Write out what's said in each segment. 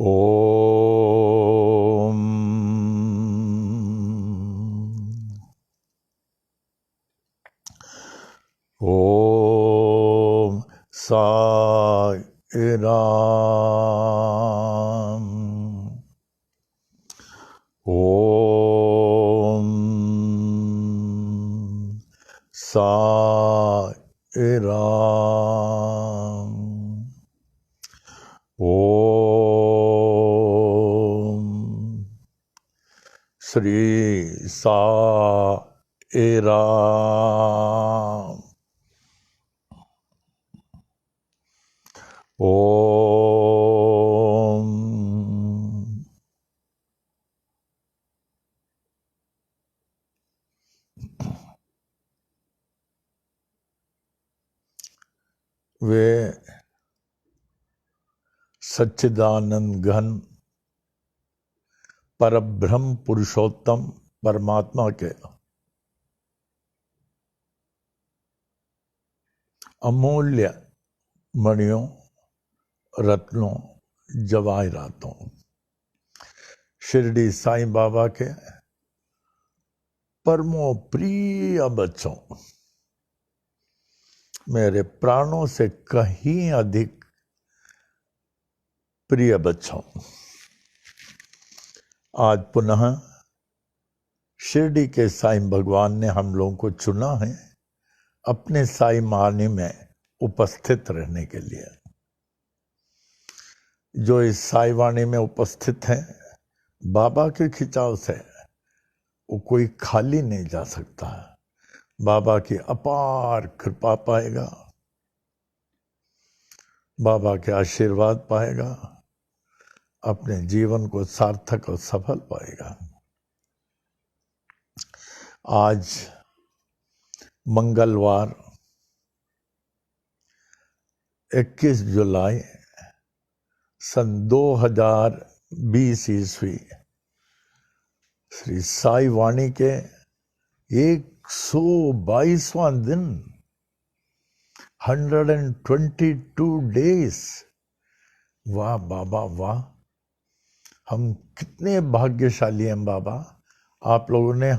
ओम ओम साई राम। ओम साई राम। ओम श्री साई राम। ओम वे सच्चिदानंद घन परब्रह्म पुरुषोत्तम परमात्मा के अमूल्य मणियों, रत्नों, जवाहरातों, शिरडी साईं बाबा के परमो प्रिय बच्चों, मेरे प्राणों से कहीं अधिक प्रिय बच्चों, आज पुनः शिरडी के साईं भगवान ने हम लोगों को चुना है अपने साईं वाणी में उपस्थित रहने के लिए। जो इस साईं वाणी में उपस्थित हैं, बाबा के खिंचाव से वो कोई खाली नहीं जा सकता। बाबा की अपार कृपा पाएगा, बाबा के आशीर्वाद पाएगा, अपने जीवन को सार्थक और सफल पाएगा। आज मंगलवार 21 जुलाई सन 2020 ईस्वी श्री साई वाणी के 122वां दिन, 122 डेज। वाह बाबा वाह, हम कितने भाग्यशाली हैं बाबा। आप लोगों ने,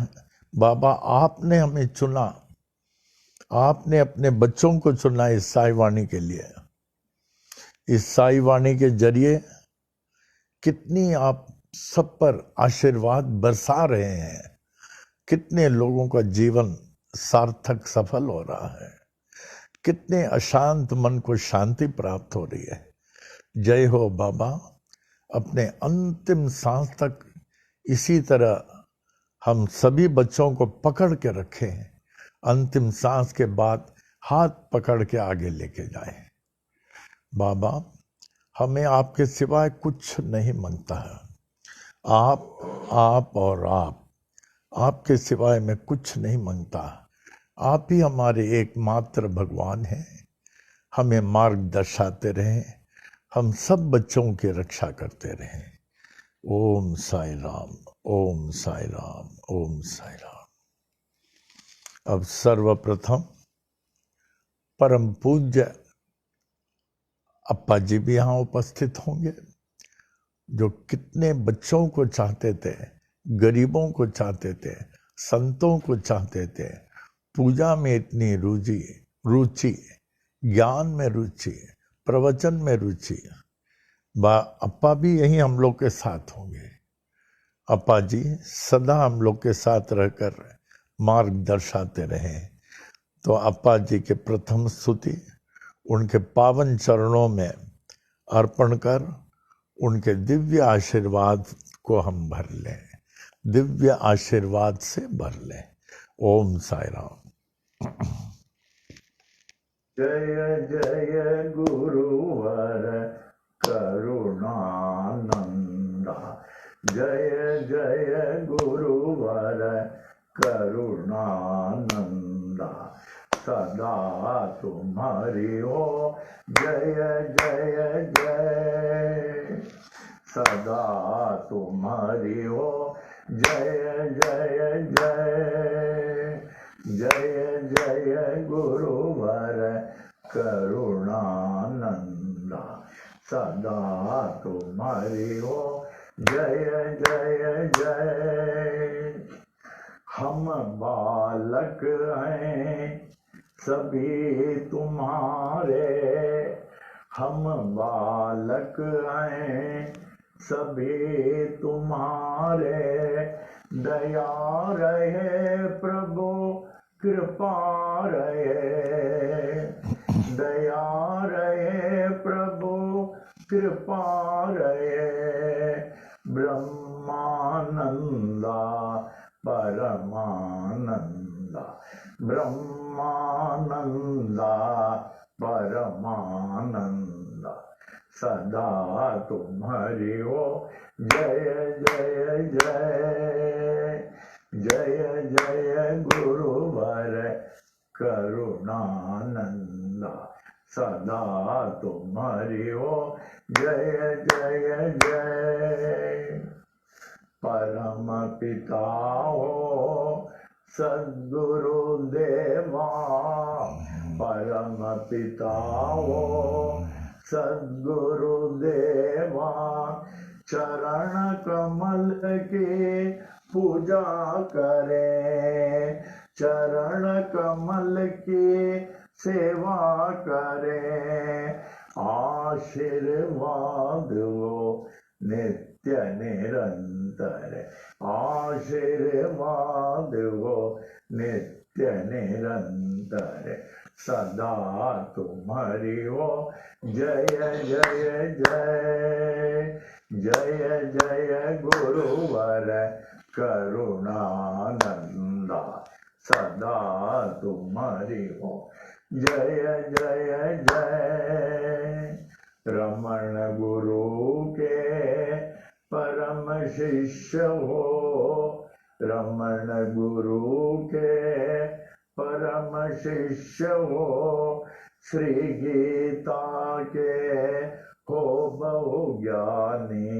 बाबा आपने हमें चुना, आपने अपने बच्चों को चुना इस साई वाणी के लिए। इस साई वाणी के जरिए कितनी आप सब पर आशीर्वाद बरसा रहे हैं, कितने लोगों का जीवन सार्थक सफल हो रहा है, कितने अशांत मन को शांति प्राप्त हो रही है। जय हो बाबा, अपने अंतिम सांस तक इसी तरह हम सभी बच्चों को पकड़ के रखें, अंतिम सांस के बाद हाथ पकड़ के आगे लेके जाएं। बाबा, हमें आपके सिवाय कुछ नहीं मांगता है। आप और आपके सिवाय मैं कुछ नहीं मांगता। आप ही हमारे एकमात्र भगवान हैं। हमें मार्ग दर्शाते रहें, हम सब बच्चों की रक्षा करते रहें। ओम साई राम, ओम साई राम, ओम साई राम। अब सर्वप्रथम परम पूज्य अप्पा जी भी यहाँ उपस्थित होंगे, जो कितने बच्चों को चाहते थे, गरीबों को चाहते थे, संतों को चाहते थे, पूजा में इतनी रुचि, ज्ञान में रुचि, प्रवचन में रुचि। अप्पा भी यही हम लोग के साथ होंगे। अप्पा जी सदा हम लोग के साथ रहकर मार्ग दर्शाते रहे। तो अप्पा जी के प्रथम स्तुति उनके पावन चरणों में अर्पण कर उनके दिव्य आशीर्वाद को हम भर लें, दिव्य आशीर्वाद से भर लें। ओम साई राम। जय जय गुरुवर करुणानंदा, जय जय गुरुवर करुणानंदा, सदा तुम्हारी हो जय जय जय, सदा तुम्हारी हो जय जय जय, जय जय गुरुवर करुणानंदा, सदा तुम्हारी हो जय जय जय। हम बालक हैं सभी तुम्हारे, हम बालक हैं सभी तुम्हारे, दया रहे प्रभु कृपा रहे, दया रहे प्रभु कृपा रहे। ब्रह्मानंदा परमानंदा, ब्रह्मानंदा परमानंदा, सदा तुम्हारी हो जय जय जय। जय जय गुरुवर करुणानंदा, सदा तुम्हारी हो जय जय जय। परम पिता हो सद्गुरु देवा, परम पिता हो सद्गुरु देवा, चरण कमल की पूजा करें, चरण कमल की सेवा करें। आशीर्वाद वो नित्य निरंतर, आशीर्वाद वो नित्य निरंतर, सदा तुम्हारी हो जय जय जय। जय जय गुरुवर करुणानंदा, सदा तुम्हारी हो जय जय जय। रमण गुरु के परम शिष्य हो, रमण गुरु के परम शिष्य हो, श्री गीता के हो बहु ज्ञानी,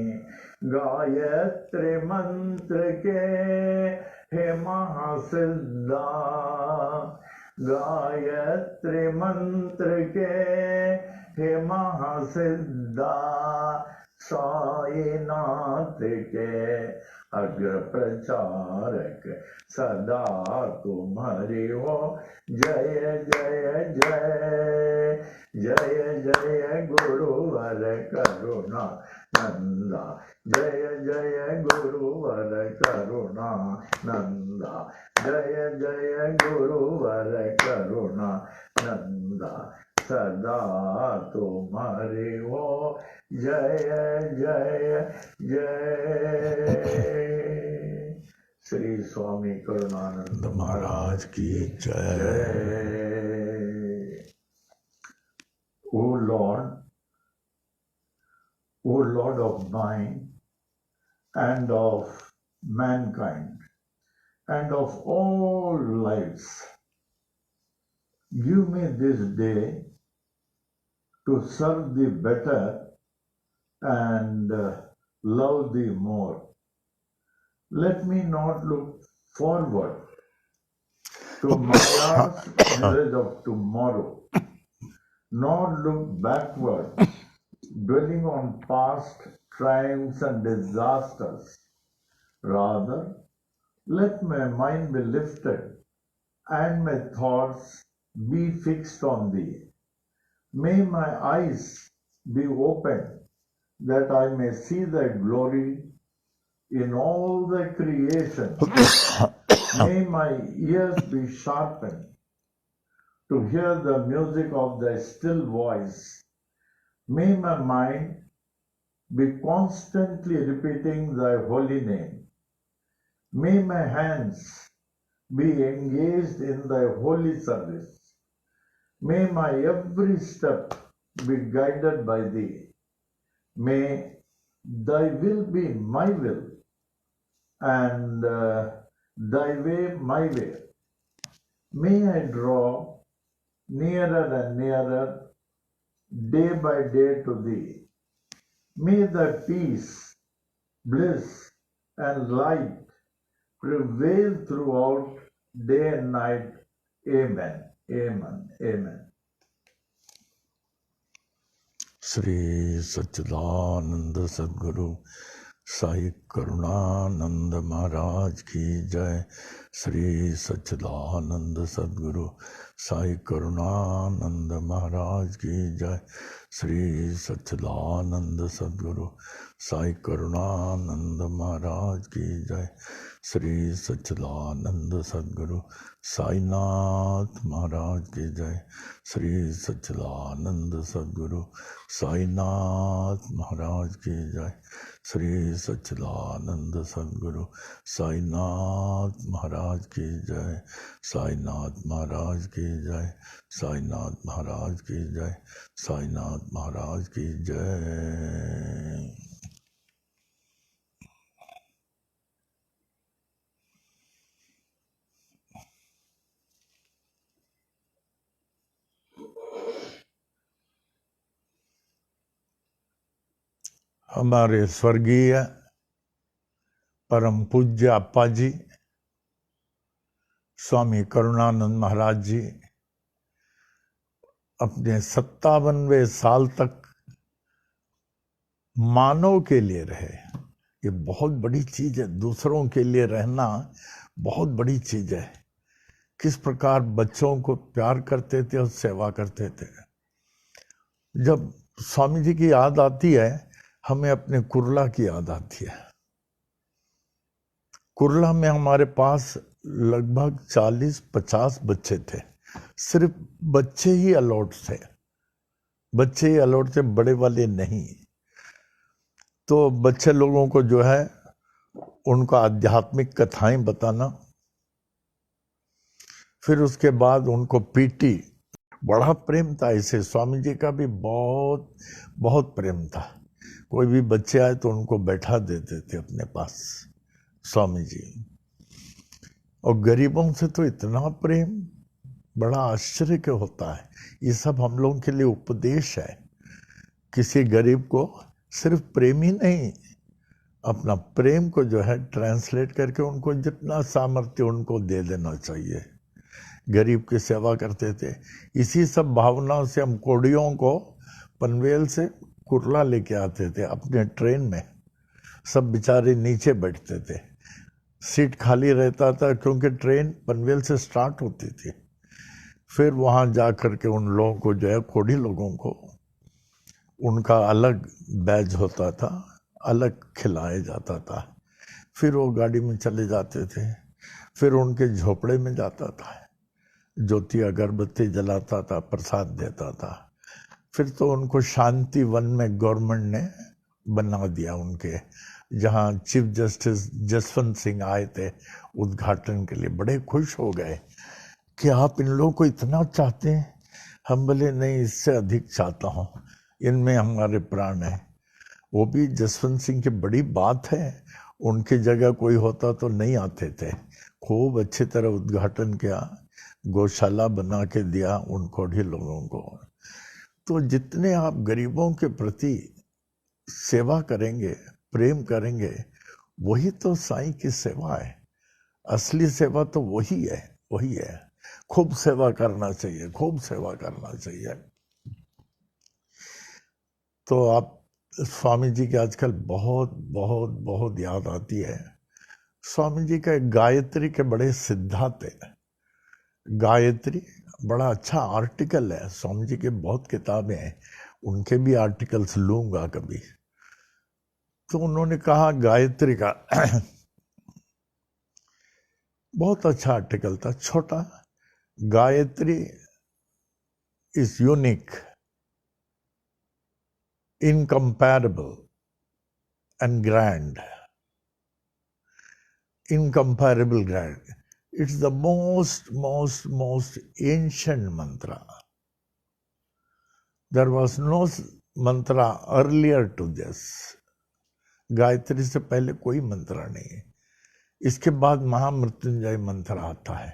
गायत्री मंत्र के हे महासिद्धा, गायत्री मंत्र के हे महासिद्धा, साईनाथ के अग्र प्रचारक, सदा तुम्हारी हो जय जय जय। जय जय गुरुवर करुणा नंदा, जय जय गुरुवर करुणा नंदा, जय जय गुरुवर करुणा नंदा, सदा तुम्हारी हो जय जय जय। श्री स्वामी करुणानंद महाराज की जय। जय। O Lord, O Lord of mine and of mankind and of all lives, give me this day to serve thee better and love thee more. Let me not look forward to Maya's knowledge of tomorrow, nor look backward, dwelling on past triumphs and disasters. Rather, let my mind be lifted and my thoughts be fixed on thee. May my eyes be opened that I may see thy glory in all thy creation. May my ears be sharpened to hear the music of thy still voice. May my mind be constantly repeating thy holy name. May my hands be engaged in thy holy service. May my every step be guided by thee. May thy will be my will and thy way my way. May I draw nearer and nearer day by day to thee. May thy peace, bliss, and light prevail throughout day and night. Amen. Amen. Amen. Shri सच्चिदानंद सद्गुरु साई करुणानंद महाराज की जय। श्री सच्चिदानंद सद्गुरु साई करुणानंद महाराज की जय। श्री सच्चिदानंद सद्गुरु साई करुणानंद महाराज की जय। श्री सच्चिदानंद सद्गुरु साईनाथ महाराज की जय। श्री सच्चिदानंद सद्गुरु साईनाथ महाराज की जय। श्री सच्चिदानंद सद्गुरु साईनाथ महाराज की जय। साईनाथ महाराज की जय। साईनाथ महाराज की जय। साईनाथ महाराज की जय। हमारे स्वर्गीय परम पूज्य अप्पा जी स्वामी करुणानंद महाराज जी अपने 57वें साल तक मानव के लिए रहे। ये बहुत बड़ी चीज है, दूसरों के लिए रहना बहुत बड़ी चीज है। किस प्रकार बच्चों को प्यार करते थे और सेवा करते थे। जब स्वामी जी की याद आती है, हमें अपने कुरला की याद आती है। कुरला में हमारे पास लगभग 40-50 बच्चे थे। सिर्फ बच्चे ही अलाउड थे, बच्चे ही अलाउड थे, बड़े वाले नहीं। तो बच्चे लोगों को जो है उनका आध्यात्मिक कथाएं बताना, फिर उसके बाद उनको पीटी, बड़ा प्रेम था इसे। स्वामी जी का भी बहुत बहुत प्रेम था। कोई भी बच्चे आए तो उनको बैठा देते थे अपने पास स्वामी जी। और गरीबों से तो इतना प्रेम, बड़ा आश्चर्य के होता है। ये सब हम लोगों के लिए उपदेश है। किसी गरीब को सिर्फ प्रेम ही नहीं, अपना प्रेम को जो है ट्रांसलेट करके उनको जितना सामर्थ्य उनको दे देना चाहिए। गरीब की सेवा करते थे। इसी सब भावनाओं से हम कोडियों को पनवेल से कुरला लेके आते थे अपने ट्रेन में। सब बेचारे नीचे बैठते थे, सीट खाली रहता था क्योंकि ट्रेन पनवेल से स्टार्ट होती थी। फिर वहाँ जा कर के उन लोगों को जो है, कोडी लोगों को, उनका अलग बैज होता था, अलग खिलाया जाता था। फिर वो गाड़ी में चले जाते थे। फिर उनके झोपड़े में जाता था, ज्योति अगरबत्ती जलाता था, प्रसाद देता था। फिर तो उनको शांति वन में गवर्नमेंट ने बना दिया उनके, जहाँ चीफ जस्टिस जसवंत सिंह आए थे उद्घाटन के लिए। बड़े खुश हो गए कि आप इन लोगों को इतना चाहते हैं। हम बोले नहीं, इससे अधिक चाहता हूँ, इनमें हमारे प्राण है। वो भी जसवंत सिंह की बड़ी बात है, उनकी जगह कोई होता तो नहीं आते थे। खूब अच्छी तरह उद्घाटन किया, गौशाला बना के दिया उन कोढ़ी लोगों को। तो जितने आप गरीबों के प्रति सेवा करेंगे, प्रेम करेंगे, वही तो साईं की सेवा है। असली सेवा तो वही है, वही है। खूब सेवा करना चाहिए, खूब सेवा करना चाहिए। तो आप स्वामी जी की आजकल बहुत बहुत बहुत याद आती है। स्वामी जी का गायत्री के बड़े सिद्धांत है। गायत्री बड़ा अच्छा आर्टिकल है। स्वामी जी के बहुत किताबें हैं, उनके भी आर्टिकल्स लूंगा कभी। तो उन्होंने कहा गायत्री का बहुत अच्छा आर्टिकल था, छोटा। Gayatri is unique, incomparable and grand. Incomparable grand. It's the most ancient mantra. There was no mantra earlier to this. Gayatri से पहले कोई मंत्र नहीं है। इसके बाद महामृत्युंजय मंत्र आता है।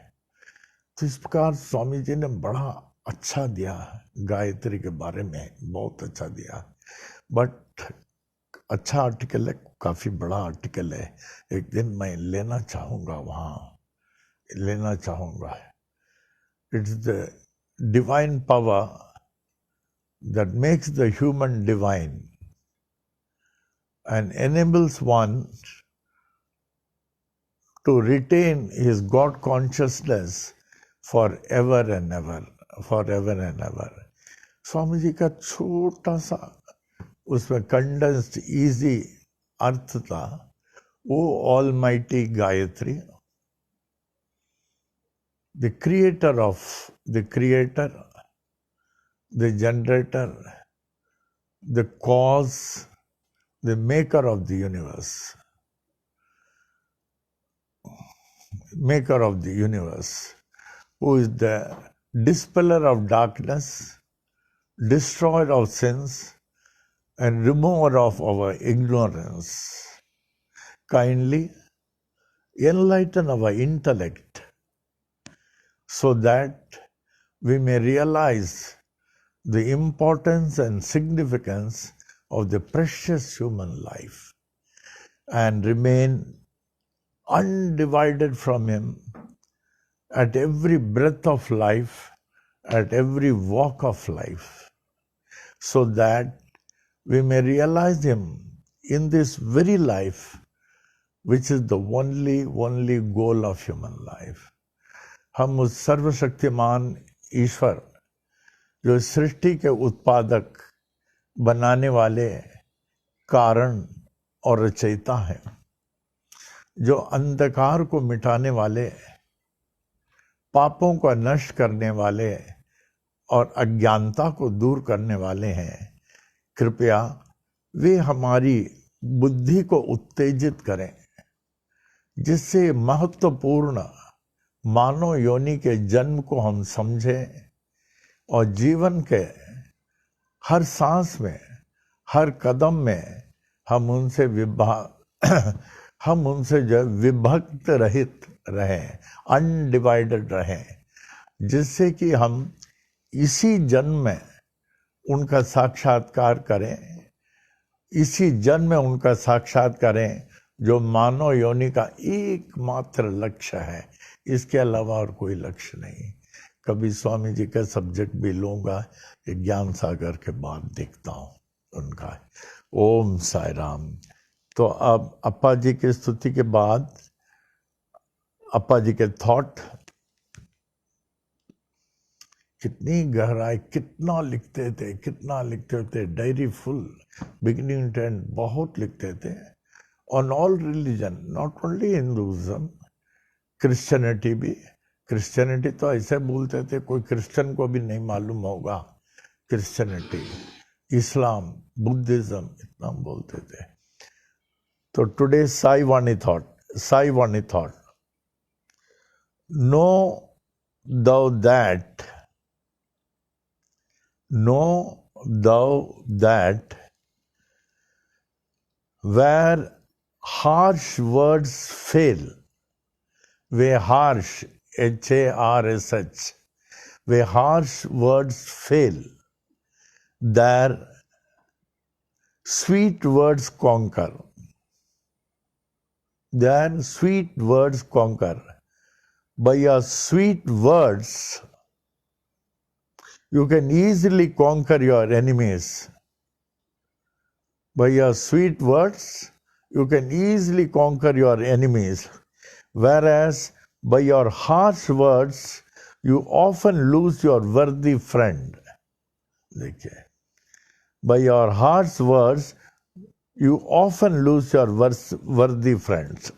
तो इस प्रकार स्वामी जी ने बड़ा अच्छा दिया गायत्री के बारे में, बहुत अच्छा दिया। बट अच्छा आर्टिकल है, काफी बड़ा आर्टिकल है। एक दिन मैं लेना चाहूंगा, वहां लेना चाहूंगा। It's the divine power that makes the human divine and enables one to retain his God consciousness forever and ever, forever and ever. Swami ji का छोटा सा उसमें कंडेंस्ड इजी अर्थ था, वो almighty Gayatri, the creator of the creator, the generator, the cause, the maker of the universe, maker of the universe, who is the dispeller of darkness, destroyer of sins, and remover of our ignorance. Kindly enlighten our intellect so that we may realize the importance and significance of the precious human life and remain undivided from him at every breath of life, at every walk of life, so that we may realize him in this very life, which is the only goal of human life. हम उस सर्वशक्तिमान ईश्वर जो सृष्टि के उत्पादक, बनाने वाले, कारण और रचयिता हैं, जो अंधकार को मिटाने वाले, पापों को नष्ट करने वाले और अज्ञानता को दूर करने वाले हैं, कृपया वे हमारी बुद्धि को उत्तेजित करें, जिससे महत्वपूर्ण मानव योनि के जन्म को हम समझें और जीवन के हर सांस में, हर कदम में हम उनसे जो विभक्त रहित रहें, अनडिवाइडेड रहें, जिससे कि हम इसी जन्म में उनका साक्षात्कार करें, इसी जन्म में उनका साक्षात करें, जो मानव योनि का एकमात्र लक्ष्य है, इसके अलावा और कोई लक्ष्य नहीं। कभी स्वामी जी का सब्जेक्ट भी लूँगा, ज्ञान सागर के बाद देखता हूँ उनका। ओम साई राम। तो अब अप्पा जी की स्तुति के बाद अप्पा जी के थॉट, कितनी गहराई, कितना लिखते थे, diary full, beginning to end बहुत लिखते थे, on all religion, not only Hinduism, Christianity भी। क्रिश्चियनिटी तो ऐसे बोलते थे कोई क्रिश्चियन को भी नहीं मालूम होगा क्रिश्चियनिटी, इस्लाम, बुद्धिज्म, इतना बोलते थे। तो today Sai Vani thought, know thou that where harsh words fail, where harsh, H-A-R-S-H, where harsh words fail, there sweet words conquer. Then sweet words conquer. By your sweet words, you can easily conquer your enemies. By your sweet words, you can easily conquer your enemies. Whereas by your harsh words, you often lose your worthy friend. देखिए, by your harsh words, you often lose your worthy friends.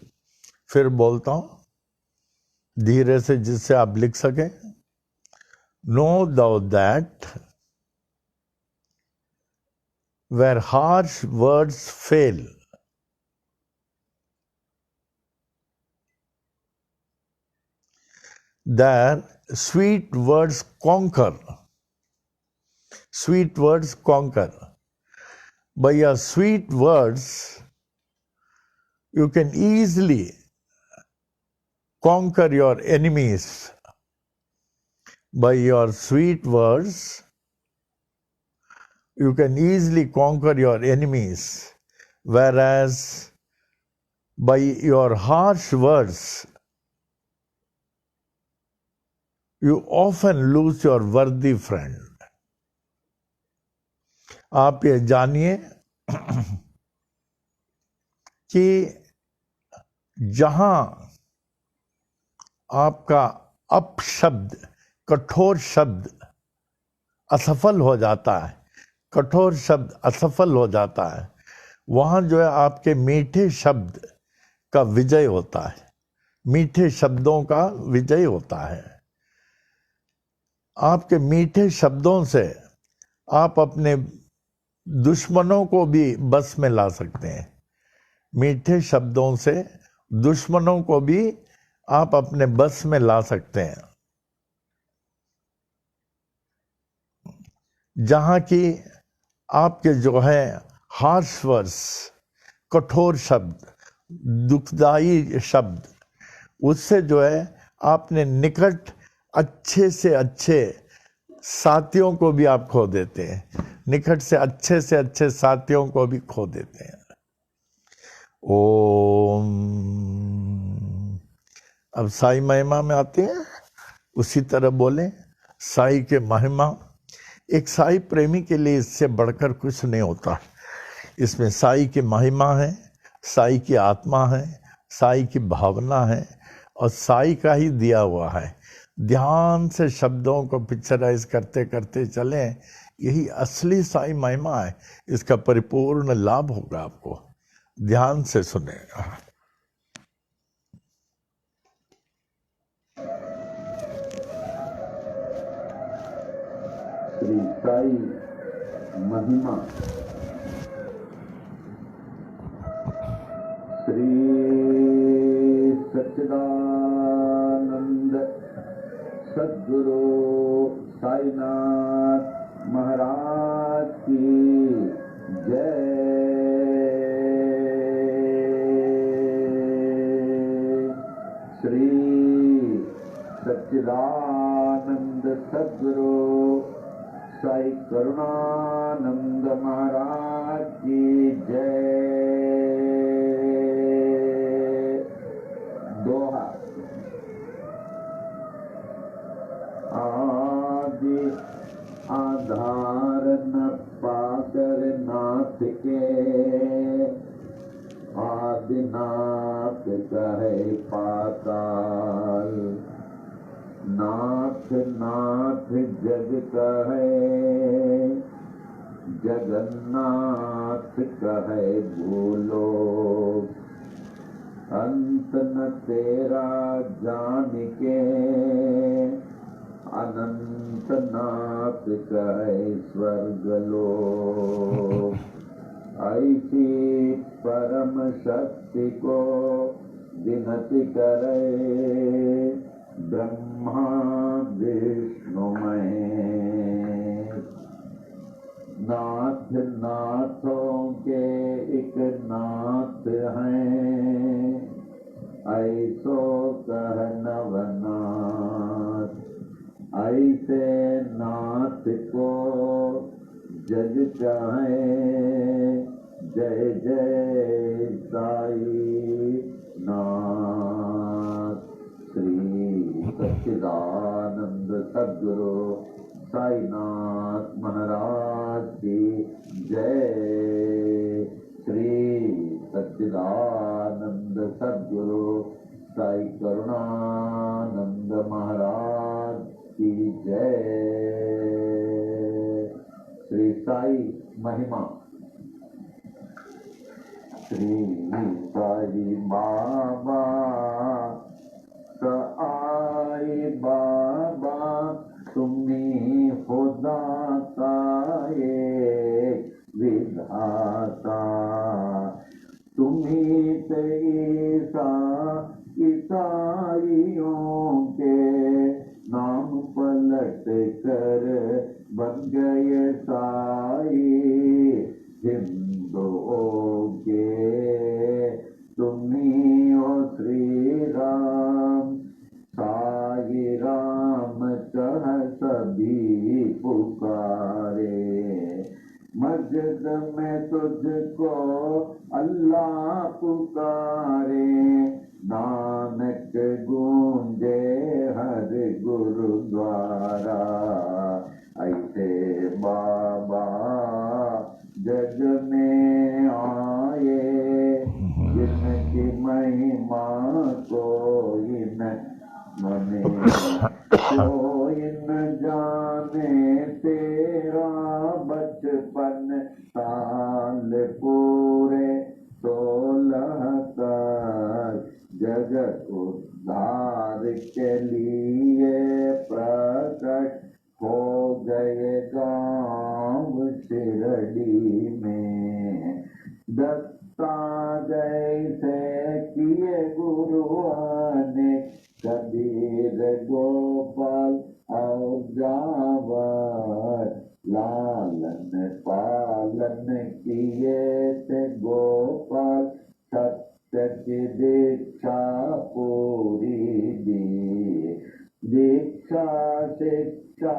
फिर बोलता हूँ धीरे से, जिससे आप लिख सके। Know thou that where harsh words fail, there sweet words conquer. Sweet words conquer. By your sweet words, you can easily conquer your enemies. By your sweet words, you can easily conquer your enemies. Whereas by your harsh words, you often lose your worthy friend. आप ये जानिए कि जहां आपका अपशब्द, कठोर शब्द असफल हो जाता है, कठोर शब्द असफल हो जाता है, वहां जो है आपके मीठे शब्द का विजय होता है, मीठे शब्दों का विजय होता है। आपके मीठे शब्दों से आप अपने दुश्मनों को भी बस में ला सकते हैं। मीठे शब्दों से दुश्मनों को भी आप अपने बस में ला सकते हैं। जहां की आपके जो है हार्श वर्ड्स, कठोर शब्द, दुखदाई शब्द, उससे जो है आपने निकट अच्छे से अच्छे साथियों को भी आप खो देते हैं, निकट से अच्छे साथियों को भी खो देते हैं। ओम। अब साई महिमा में आते हैं, उसी तरह बोलें साई के महिमा। एक साई प्रेमी के लिए इससे बढ़कर कुछ नहीं होता। इसमें साई की महिमा है, साई की आत्मा है, साई की भावना है और साई का ही दिया हुआ है। ध्यान से शब्दों को पिक्चराइज करते करते चलें, यही असली साई महिमा है। इसका परिपूर्ण लाभ होगा आपको। ध्यान से सुने। श्री साई महिमा। श्री सच्चिदानंद सद्गुरु साईनाथ महाराज की जय। श्री सच्चिदानंद सद्गुरु साई करुणानंद महाराज की जय। दोहा। आदि आधार न पाकर नाथ के, आदिनाथ कहे पाताल। नाथ नाथ जग कहे, जगन्नाथ कहे भूलो। अंत न तेरा जान के, अनंत नाथ कहे स्वर्ग लोक। ऐसी परम शक्ति को विनती करे, ब्रह्मा विष्णु महेश। नाथ नाथों के एक नाथ हैं, ऐसो कह नवनाथ। ऐसे नाथ को जग चाहे, जय जय साई नाथ। श्री सच्चिदानंद सद्गुरु साईनाथ महाराज की जय। श्री सच्चिदानंद सद्गुरु साई करुणानंद महाराज की जय। श्री साई महिमा। श्री साई बाबा आई बाबा, तुम्ही खुदा का एक विधाता। तुम्ही ते ईसाइयों के नाम पलट कर बन गए साई हिंदुओं के। तुम्ही ओ श्री राम, साई राम कह सभी पुकारे। मस्जिद में तुझको अल्लाह पुकारे, नानक गूंजे हर गुरुद्वारा। ऐसे बाबा कोई न जाने तेरा बचपन साल पूरे 16 साल जगत उद्धार के लिए प्रकट हो गए गांव शिरडी में। दत्ता जैसे किए गुरुआ ने कबीर गोपाल और जावर लालन पालन किए थे गोपाल सत्य की दीक्षा पूरी दी। दीक्षा शिक्षा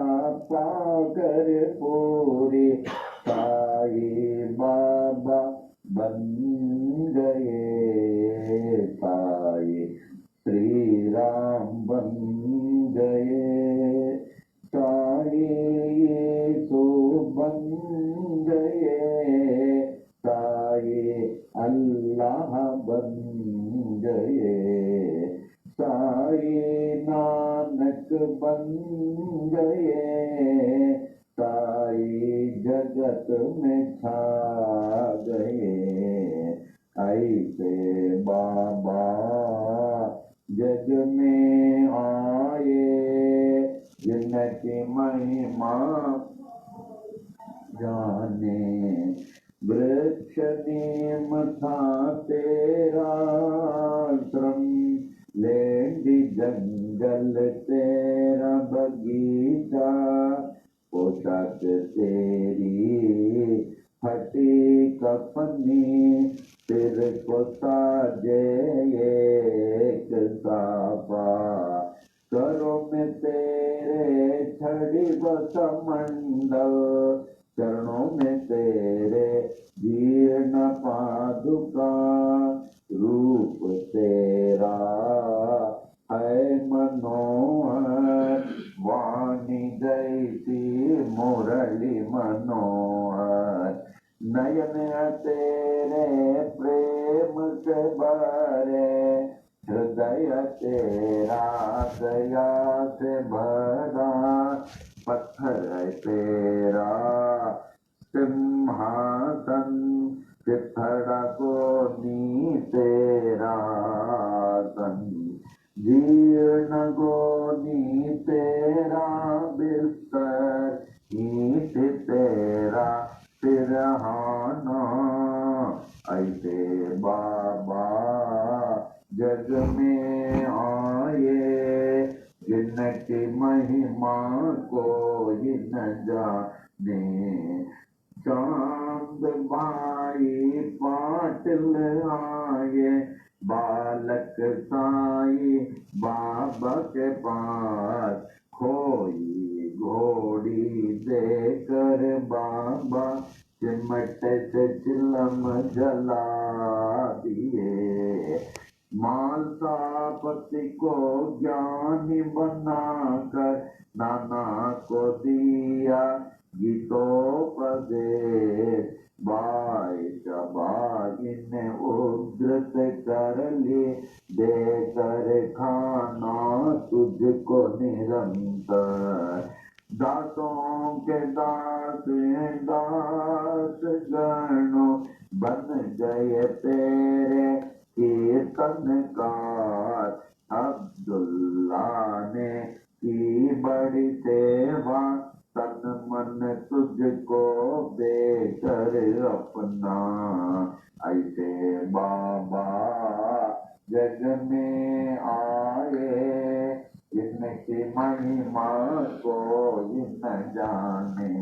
पाकर पूरी साई बाबा बन गए। साई श्री राम बन गए। साई यीशु बन गए। साई अल्लाह बन गए। साई नानक बन गए। साई जगत में छा गए। ऐसे बाबा जग में आए जिनकी महिमा जाने। वृक्ष नीम था तेरा आश्रम लेंडी जंगल तेरा बगीचा। पोशाक तेरी फटी कफनी सिर को साजे एक साफा। करो में तेरे छड़ी बसमंडल चरणों में तेरे जीर्ण पादुका। रूप तेरा है मनोहर वाणी जैसी मुरली मनोहर। नयन तेरे प्रेम से भरे हृदय तेरा दया से भरा। पत्थर है तेरा सिंहासन चिथड़ा को नी तेरा सन। जीर्ण गोनी तेरा बिस्तर ईंट तेरा सिरहाना। ऐसे बाबा जग में आए जिनकी महिमा कोई न जाने। चांद भाई पाटिल आए बालक साई बाबा के पास। खोई घोड़ी देकर बाबा सिमट से चिलम जला दिए। मालसापति को ज्ञानी बनाकर नाना को दिया गीतोपदेश। बाई शबागी ने उद्धृत कर ली देकर खाना तुझको निरंतर। दासों के दास दास गणों बन गए तेरे कीर्तनकार। अब्दुल्ला ने की बड़ी सेवा तन मन तुझको देकर अपना। ऐसे बाबा जग में आए इनकी महिमा कोई न जाने।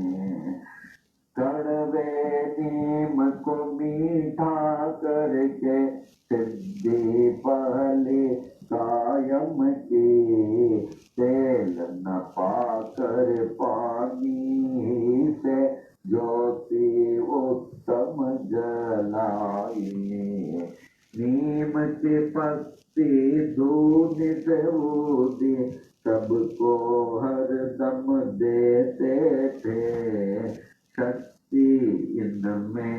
कड़वे नीम को मीठा करके सिद्धि पहले कायम की। तेल न पाकर पानी से ज्योति उत्तम जलाई। नीम की पत्ती धूनि से ऊदी सबको हर दम देते थे। शक्ति इनमें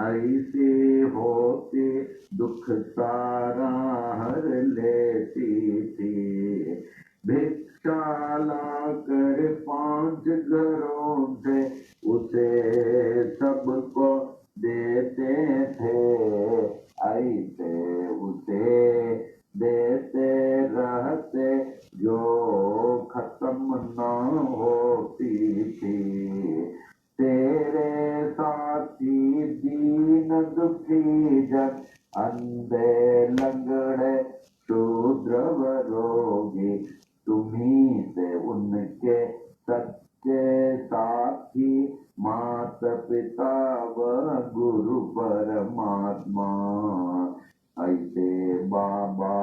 ऐसी होती दुख सारा हर लेती थी। भिक्षा लाकर 5 घरों से उसे सबको देते थे, ऐसे उसे देते रहते जो खत्म न होती थी। तेरे साथी दीन दुखी जन, अंधे लंगड़े शूद्र व रोगी, तुम्ही से उनके सच्चे साथी, माता पिता व गुरु परमात्मा। ऐसे बाबा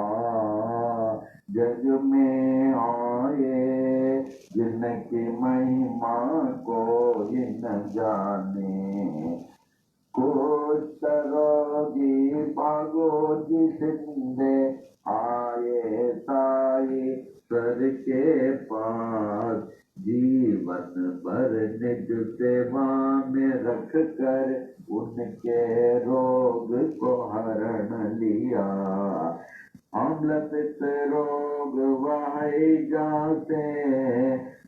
जग में आए, जिनकी महिमा कोई न जाने। कुष्ठ रोगी भागो जिसने आए साई सर के पास, जीवन भर निज सेवा में रख कर उनके रोग को हरण लिया। अम्ल पित्त रोग वाही जाते,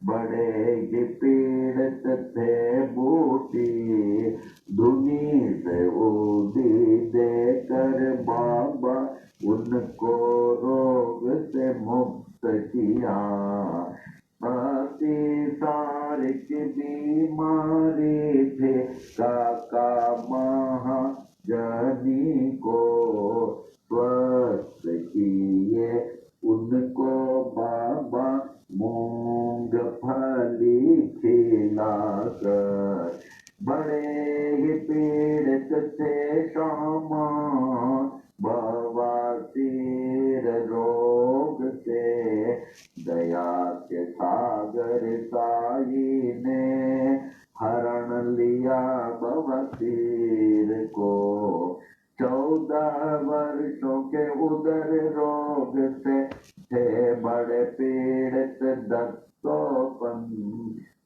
बड़े ही पीड़ित थे बूटी, धुनी से उदी देकर बाबा उनको रोग से मुक्त किया। अतिसारिक बीमारी थे काका महाजनी को, स्वस्थ किए उनको बाबा मूंगफली खिलाकर। बड़े ही पीड़ित थे श्यामा बवासीर रोग से, दया के सागर साई ने हरण लिया बवासीर को। 14 वर्षों के उदर रोग से थे बड़े पीड़ित दत्तोपन,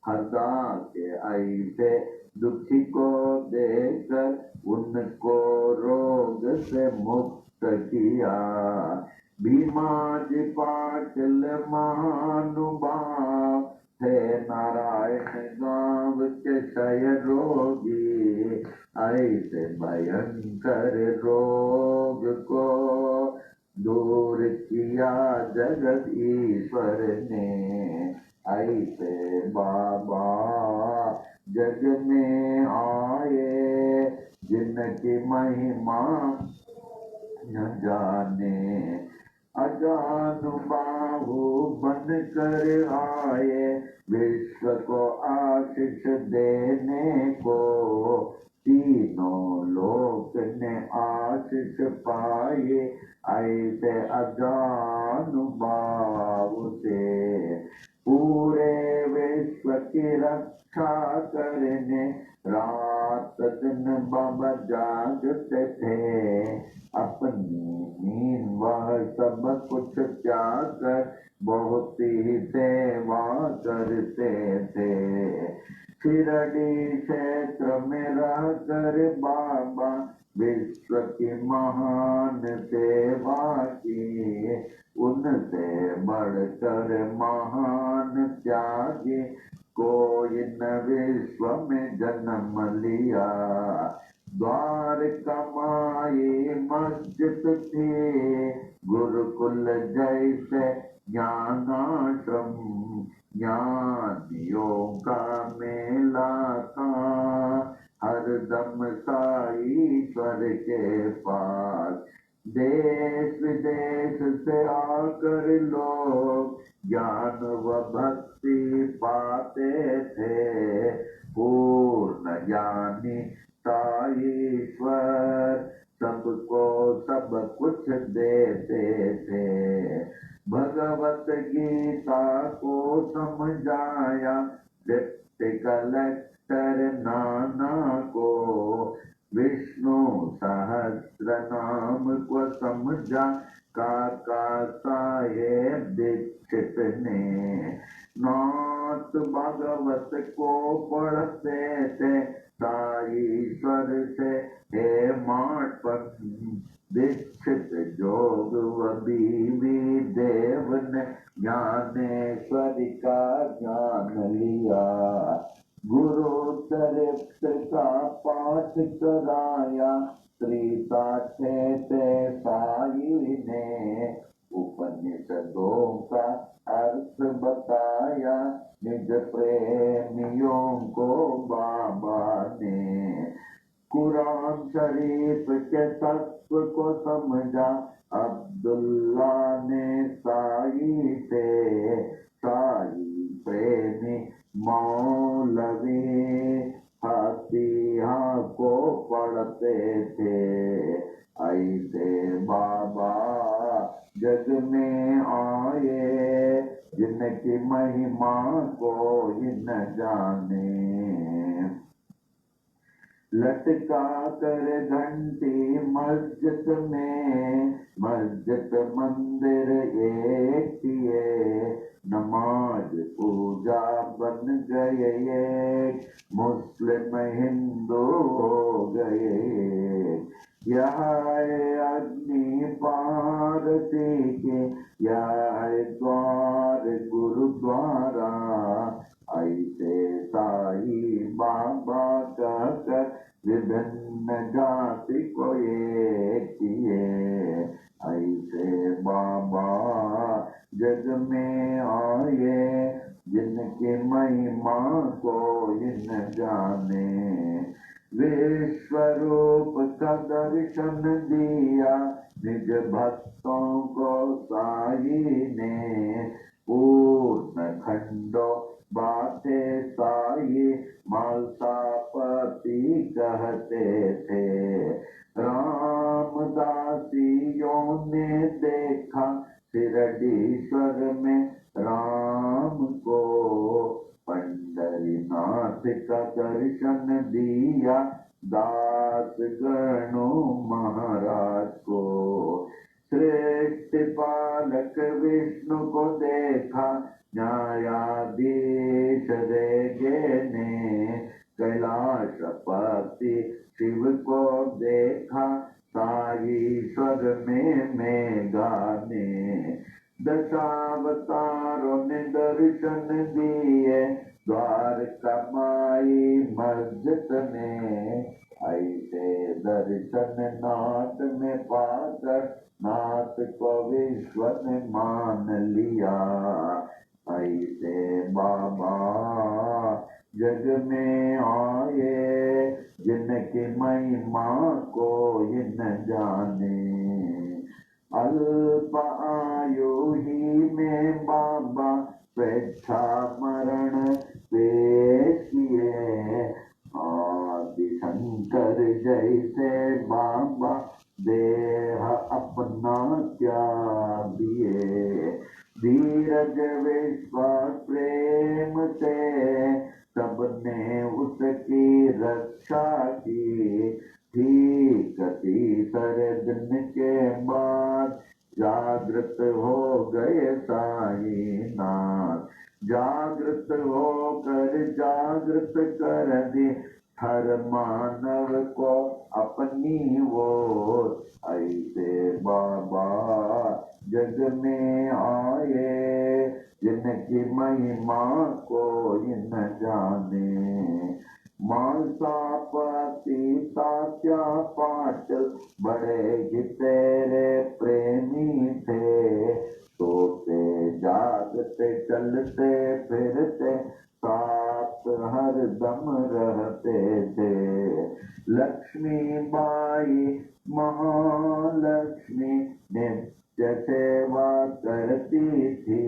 हृदा के ऐसे दुखी को देकर उनको रोग से मुक्त किया। भीमाजी पाटिल महानुभाव थे नारायण गांव के क्षय रोगी, ऐसे भयंकर रोग को दूर किया जगत ईश्वर ने। ऐसे बाबा जग में आए, जिनकी महिमा न जाने। अजानुबाहु बन कर आए, विश्व को आशीष देने को, तीनों लोक ने आशीष पाए, ऐसे अजानुबाहु से। पूरे विश्व की रक्षा करने रात दिन बाबा जागते थे, अपनी नींद वह सब कुछ त्याग कर बहुत ही सेवा करते थे। शिरडी क्षेत्र में रह कर बाबा विश्व की महान सेवा की, उनसे बढ़कर महान त्यागी कोई न विश्व में जन्म लिया। द्वार कमाई मस्जिद थी, गुरुकुल जैसे ज्ञानाश्रम, ज्ञानियों का मेला था हरदम साईश्वर के पास। देश विदेश से आकर लोग ज्ञान व भक्ति पाते थे, पूर्ण ज्ञानी साईश्वर सबको सब कुछ देते थे। भगवत गीता को समझाया डिप्टी कलेक्टर नाना को, विष्णु सहस्त्र नाम को समझा काका साहेब दीक्षित ने। नाथ भागवत को पढ़ते थे साईश्वर से हे माटपन, दीक्षित जोग व बीवी देव ने ज्ञानेश्वरी का ज्ञान लिया। गुरु चरित्र का पाठ कराया, त्रिता थे साई ने। उपनिषदों का अर्थ बताया, निज प्रेमियों को बाबा ने। कुरान शरीफ के तत्व को समझा, अब्दुल्ला ने साई से। साई प्रेमी मौलवी फतीहा को पढ़ते थे। ऐसे बाबा जग में आए, जिनकी महिमा को न जाने। लटका कर घंटी मस्जिद में, मस्जिद मंदिर एक किए। नमाज पूजा बन गए एक, मुस्लिम हिंदू हो गए। यह अग्नि पारसी के, यह द्वार गुरुद्वारा। ऐसे साई बाबा कहकर विभिन्न जाति को एक किए। ऐसे बाबा जग में आए, जिनकी महिमा को न जाने। विश्वरूप का दर्शन दिया, निज भक्तों को साई ने। पूर्ण खंडो बातें साई मालसापति कहते थे। रामदासियों ने देखा शिरडीश्वर में राम को। पंढरीनाथ का दर्शन दिया, दास गणो महाराज को। श्रेष्ठ पालक विष्णु को देखा, न्यायाधीश रेगे ने। कैलाशपति शिव को देखा, साईश्वर में गाने। दशावतारों ने दर्शन दिए, द्वारका माई मस्जिद में। ऐसे दर्शन नाथ में पाकर, नाथ को विश्व ने मान लिया। ऐसे बाबा जग में आए, जिनकी महिमा को न जाने। अल्प आयु ही में बाबा स्वेच्छा मरण पेश किए। आदि शंकर जैसे बाबा देह अपना त्याग दिए। धीरज विश्वास प्रेम से सबने उसकी रक्षा की। ठीक तीसरे दिन के बाद जागृत हो गए साईनाथ। जागृत होकर जागृत कर दी हर मानव को अपनी ओर। ऐसे बाबा जग में आए, जिनकी महिमा को न जाने। मालसापति तात्या पाटिल बड़े ही तेरे प्रेमी थे। सोते जागते चलते फिरते साथ हर दम रहते थे। लक्ष्मी बाई महालक्ष्मी नित्य सेवा करती थी।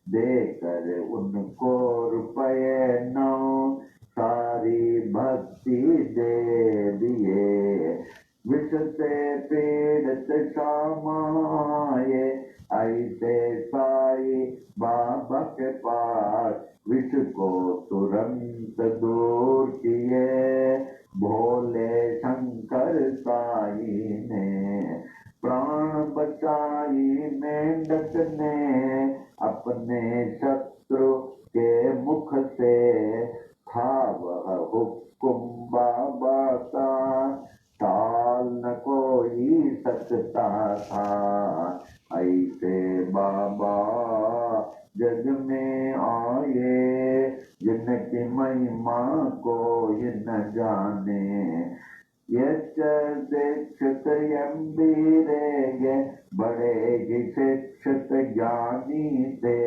देकर उनको रुपये 9 सारी भक्ति दे दिए। विष से पीड़ित शामाए, ऐसे साई बाबा के पास। विष को तुरंत दूर किए, भोले शंकर साई ने। प्राण बचाई मेंढक ने, अपने शत्रु के मुख से। था वह हुक्म बाबा का, टाल न कोई सके था। ऐसे बाबा जग में आए, जिनकी महिमा कोई न जाने। यच्च दीक्षित यम्बीरेगे, बड़े ही शिक्षित ज्ञानी थे।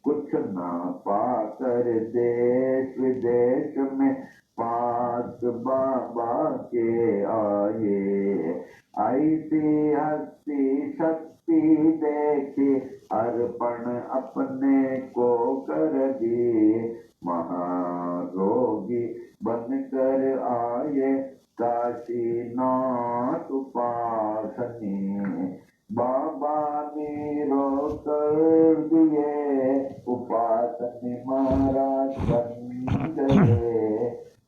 कुछ ना पाकर देश विदेश में पास बाबा के आए। ऐसी हस्ती शक्ति देखी, अर्पण अपने को कर दिए। महारोगी बनकर आए, काशीनाथ उपासनी। बाबा ने रोक कर दिए, उपासनी महाराज बन गए।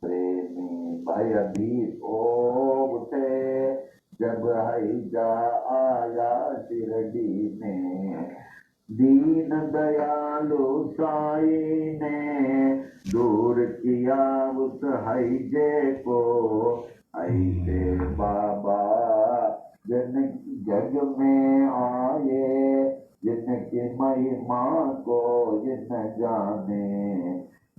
प्रेमी भयभीत हो उठे, जब हैजा आया शिरडी में। दीन दयालु साई ने दूर किया उस हैजे को। ऐसे बाबा जग में आए, जिनकी महिमा को जिन जाने।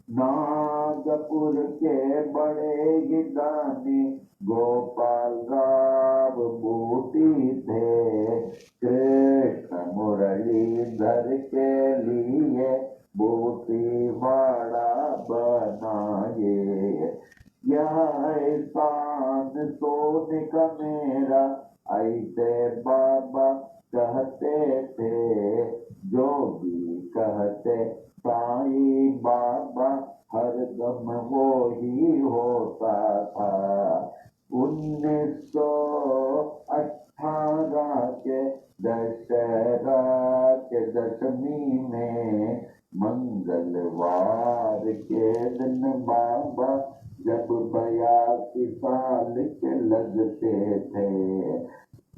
नागपुर के बड़े ही दानी गोपाल राव बूटी थे। कृष्ण मुरलीधर के लिए बूटी वाड़ा बनाए। यह एहसान सोने का मेरा, ऐसे बाबा कहते थे। जो भी कहते साई बाबा, हरदम वो ही होता था। 1918 के दशहरा के दशमी में, मंगलवार के दिन बाबा जब 82 साल के लगते थे।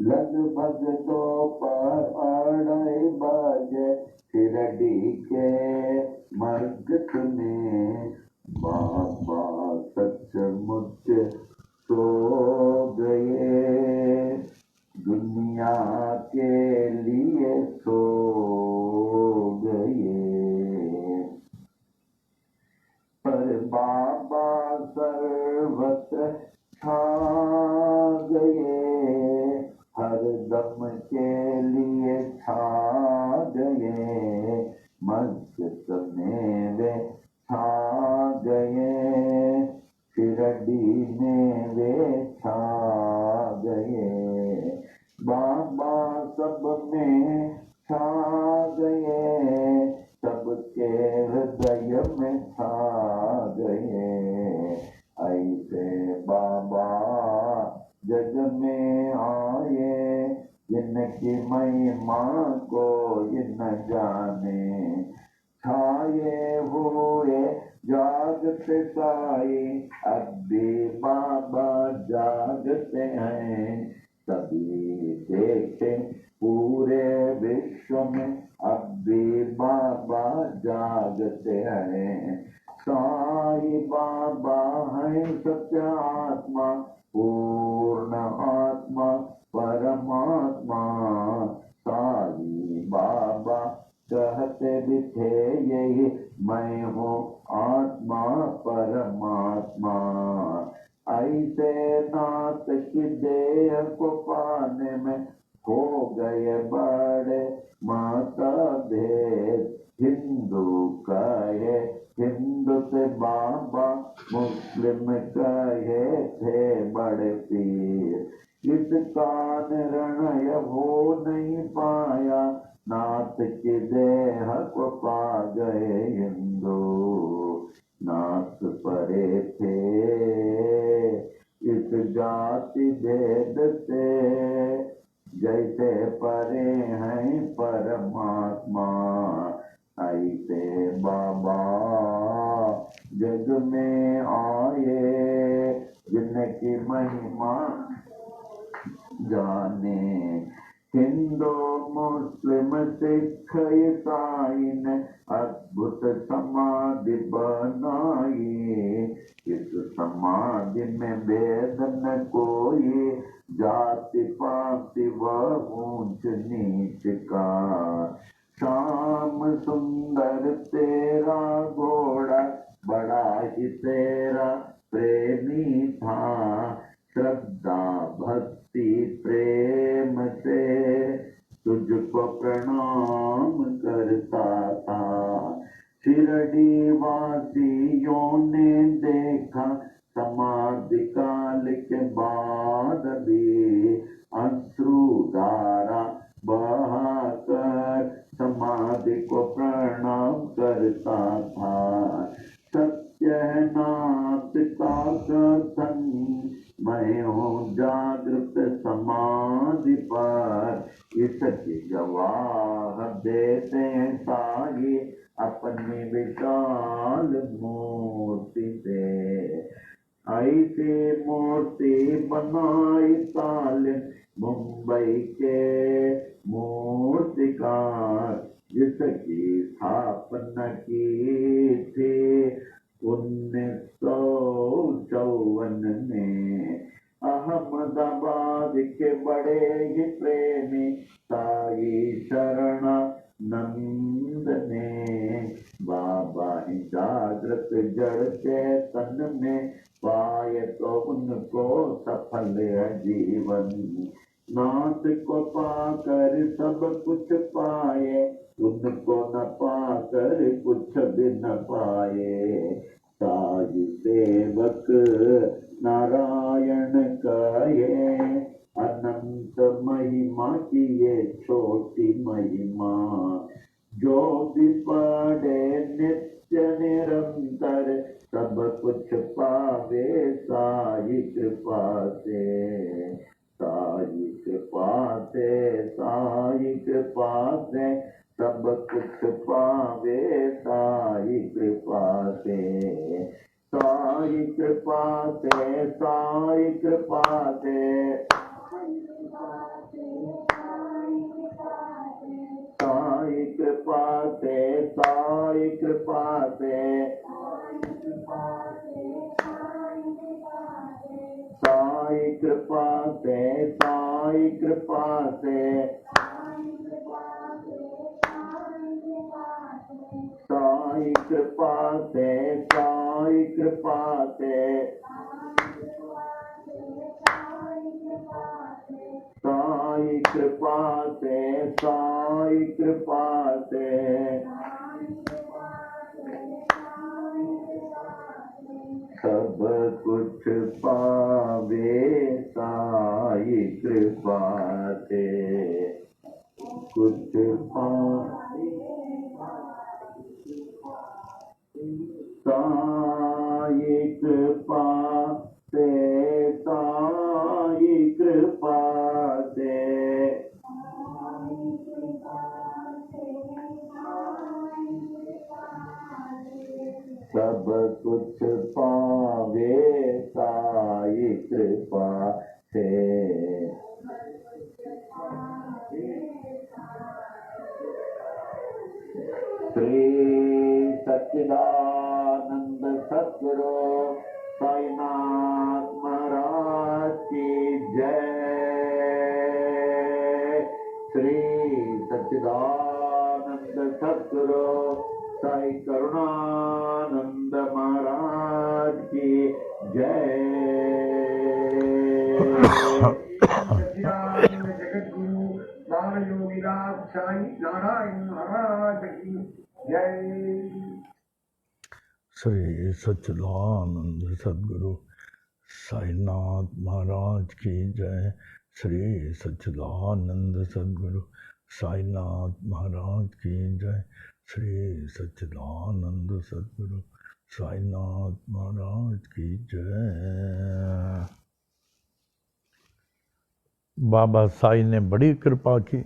लगभग दोपहर 2:30 बजे शिरडी के मस्जिद में बाबा सचमुच सो गए। दुनिया के लिए सो गए। पर बाबा सर्वत्र छा गए, हर दम के लिए छा गए। मस्जिद में वे छा गए, शिरडी में वे छा गए। बाबा सब में छा गए, सबके हृदय में छा गए। ऐसे बाबा जग में आए, जिनकी महिमा को न जाने। छाए हुए जागते साई, अब भी बाबा जागते हैं। सभी देखे पूरे विश्व में, अब भी बाबा जागते हैं। साई बाबा है सत्य आत्मा, पूर्ण आत्मा परमात्मा। साई बाबा कहते भी थे यही, मैं हूँ आत्मा परमात्मा। ऐसे नाथ की देह को पाने में हो गए बड़े मतभेद। हिंदू कहे हिंदू से बाबा, मुस्लिम कहे थे बड़े पीर। इसका निर्णय हो नहीं पाया, नाथ की देह को पा गए हिंदू। नाथ परे थे इस जाति भेद से, जैसे परे हैं परमात्मा। ऐसे बाबा जग में आए, जिनकी महिमा जाने। हिंदू मुस्लिम सिख ईसाई ने अद्भुत समाधि बनाई। इस समाधि में भेद न कोई, जाति पाति व ऊंच नीच का। श्याम सुंदर तेरा घोड़ा बड़ा ही तेरा प्रेमी था। श्रद्धा भक्ति प्रेम से तुझको प्रणाम करता था। शिरडी वासियों ने देखा समाधि काल के बाद भी अश्रुधारा बहाकर समाधि को प्रणाम करता था। सत्यनाथ का कथन मैं हूँ जागृत समाधि पर, इसकी गवाह देते साई अपनी विशाल मूर्ति से। ऐसी मूर्ति बनाई तालिम मुंबई के मूर्तिकार, जिसकी स्थापना की थी 1954 में। अहमदाबाद के बड़े ही प्रेमी साई शरणानंद ने बाबा जागृत जड़ चेतन में पाए तो उनको सफल जीवन। नाथ को पाकर सब कुछ पाए, उनको न पाकर कुछ भी न पाए। साई सेवक नारायण कहे, अनंत महिमा की ये छोटी महिमा। जो भी पढ़े नित्य निरंतर, सब कुछ पावे साई कृपा से। साई कृपा से, साई कृपा से सब कुछ पावे साई कृपा से। साई कृपा से, साई कृपा से, साई कृपा से, साई कृपा से, साई कृपा से, साई कृपा से, साई कृपा से, साई कृपा से, साई कृपा से, साई कृपा से सब कुछ पावे साई कृपा से। कुछ पावे साई कृपा से, साई कृपा से। सब कुछ पावे साई कृपा से। श्री सच्चिदानंद सद्गुरु साईनाथ महाराज की जय। श्री सच्चिदानंद सद्गुरु साई करुणानंद महाराज की जय। जगत गुरु बाल योगीराज साई नारायण महाराज की जय। श्री सच्चिदानंद सद्गुरु साईनाथ महाराज की जय। श्री सच्चिदानंद सद्गुरु साईनाथ महाराज की जय। श्री सच्चिदानंद सद्गुरु साईनाथ महाराज की जय। बाबा साई ने बड़ी कृपा की,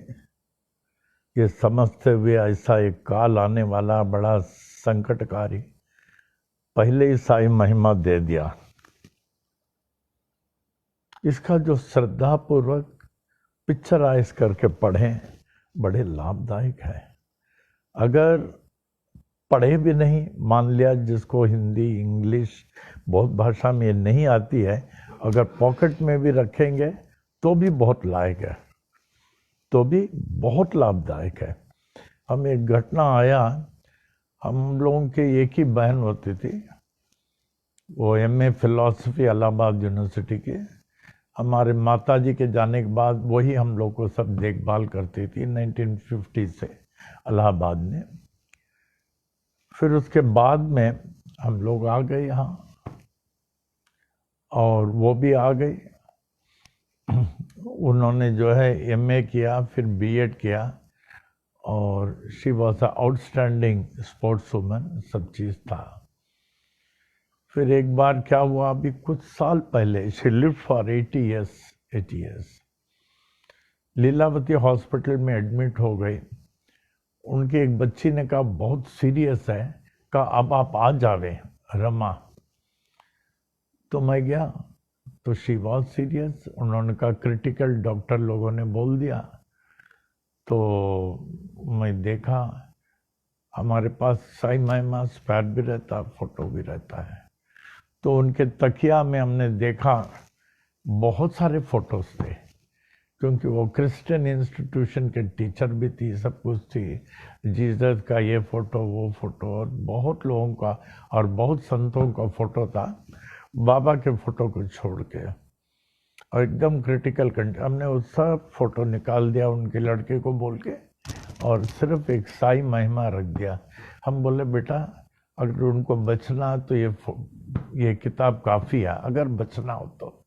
ये समझते हुए ऐसा एक काल आने वाला बड़ा संकटकारी, पहले ही साई महिमा दे दिया। इसका जो श्रद्धा पूर्वक पिक्चराइज करके पढ़ें बड़े लाभदायक है। अगर पढ़े भी नहीं, मान लिया जिसको हिंदी इंग्लिश बहुत भाषा में नहीं आती है, अगर पॉकेट में भी रखेंगे तो भी बहुत लायक है, तो भी बहुत लाभदायक है। हम एक घटना आया, हम लोगों के एक ही बहन होती थी, वो MA फिलॉसफी इलाहाबाद यूनिवर्सिटी के। हमारे माता जी के जाने के बाद वही हम लोग को सब देखभाल करती थी 1950 से इलाहाबाद में। फिर उसके बाद में हम लोग आ गए यहाँ और वो भी आ गई। उन्होंने जो है MA किया, फिर B.Ed किया और she was a outstanding sports woman, सब चीज़ था। फिर एक बार क्या हुआ, अभी कुछ साल पहले, she lived for 80 years, Lilavati hospital में एडमिट हो गई। उनकी एक बच्ची ने कहा बहुत सीरियस है, कहा अब आप आ जावे रमा। तो मैं गया तो शी वॉज सीरियस। उन्होंने कहा क्रिटिकल, डॉक्टर लोगों ने बोल दिया। तो मैं देखा, हमारे पास साई महिमा स्पैर भी रहता, फोटो भी रहता है। तो उनके तकिया में हमने देखा बहुत सारे फोटोज थे, क्योंकि वो क्रिश्चियन इंस्टीट्यूशन के टीचर भी थी, सब कुछ थी। जीसस का ये फोटो, वो फोटो, और बहुत लोगों का और बहुत संतों का फोटो था, बाबा के फोटो को छोड़ के। और एकदम क्रिटिकल कंडीशन, हमने उस सब फोटो निकाल दिया उनके लड़के को बोल के, और सिर्फ एक साई महिमा रख दिया। हम बोले बेटा अगर उनको बचना तो ये किताब काफ़ी है, अगर बचना हो तो,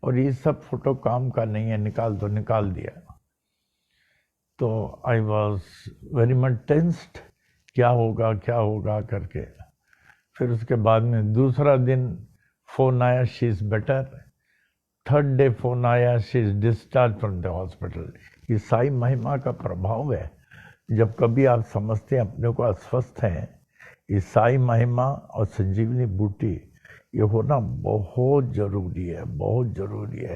और ये सब फोटो काम का नहीं है, निकाल दो। निकाल दिया। तो I was very much tensed, क्या होगा करके। फिर उसके बाद में दूसरा दिन फ़ोन आया, she is better. Third day phone आया, she is discharge from the hospital. ये साई महिमा का प्रभाव है। जब कभी आप समझते हैं अपने को अस्वस्थ हैं, ये साई महिमा और संजीवनी बूटी ये होना बहुत ज़रूरी है, बहुत ज़रूरी है।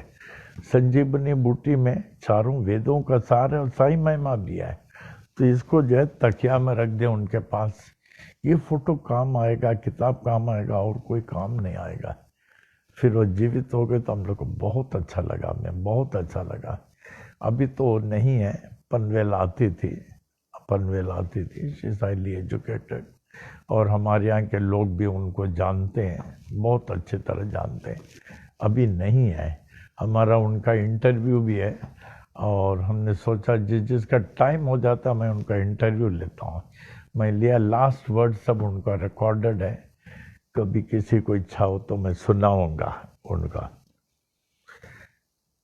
संजीवनी बूटी में चारों वेदों का सार है और साई महिमा भी है। तो इसको जो है तकिया में रख दें उनके पास। ये फोटो काम आएगा, किताब काम आएगा, और कोई काम नहीं आएगा। फिर वो जीवित हो गए तो हम लोग को बहुत अच्छा लगा, मैं बहुत अच्छा लगा। अभी तो नहीं है, पनवेल आती थी, शी इज हाईली एजुकेटेड, और हमारे यहाँ के लोग भी उनको जानते हैं, बहुत अच्छी तरह जानते हैं। अभी नहीं है, हमारा उनका इंटरव्यू भी है, और हमने सोचा जिसका टाइम हो जाता मैं उनका इंटरव्यू लेता हूँ। मैं लिया, लास्ट वर्ड सब उनका रिकॉर्डेड है, कभी किसी को इच्छा हो तो मैं सुनाऊंगा उनका।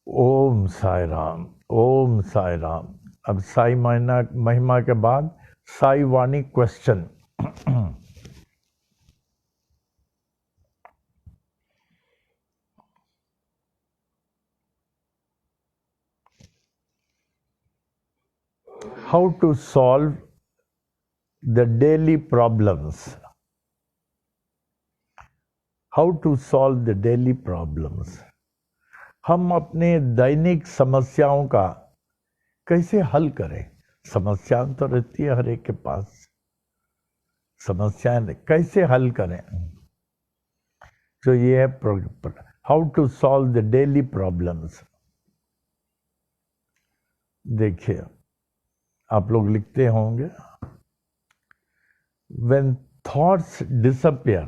ओम साई राम, ओम साई राम। अब साई महिमा के बाद साई वाणी question. How to solve the daily problems? How to solve the daily problems? हम अपने दैनिक समस्याओं का कैसे हल करें? समस्याएं तो रहती है हर एक के पास, समस्याएं कैसे हल करें? तो ये है how to solve the daily problems. देखिए, आप लोग लिखते होंगे, when thoughts disappear,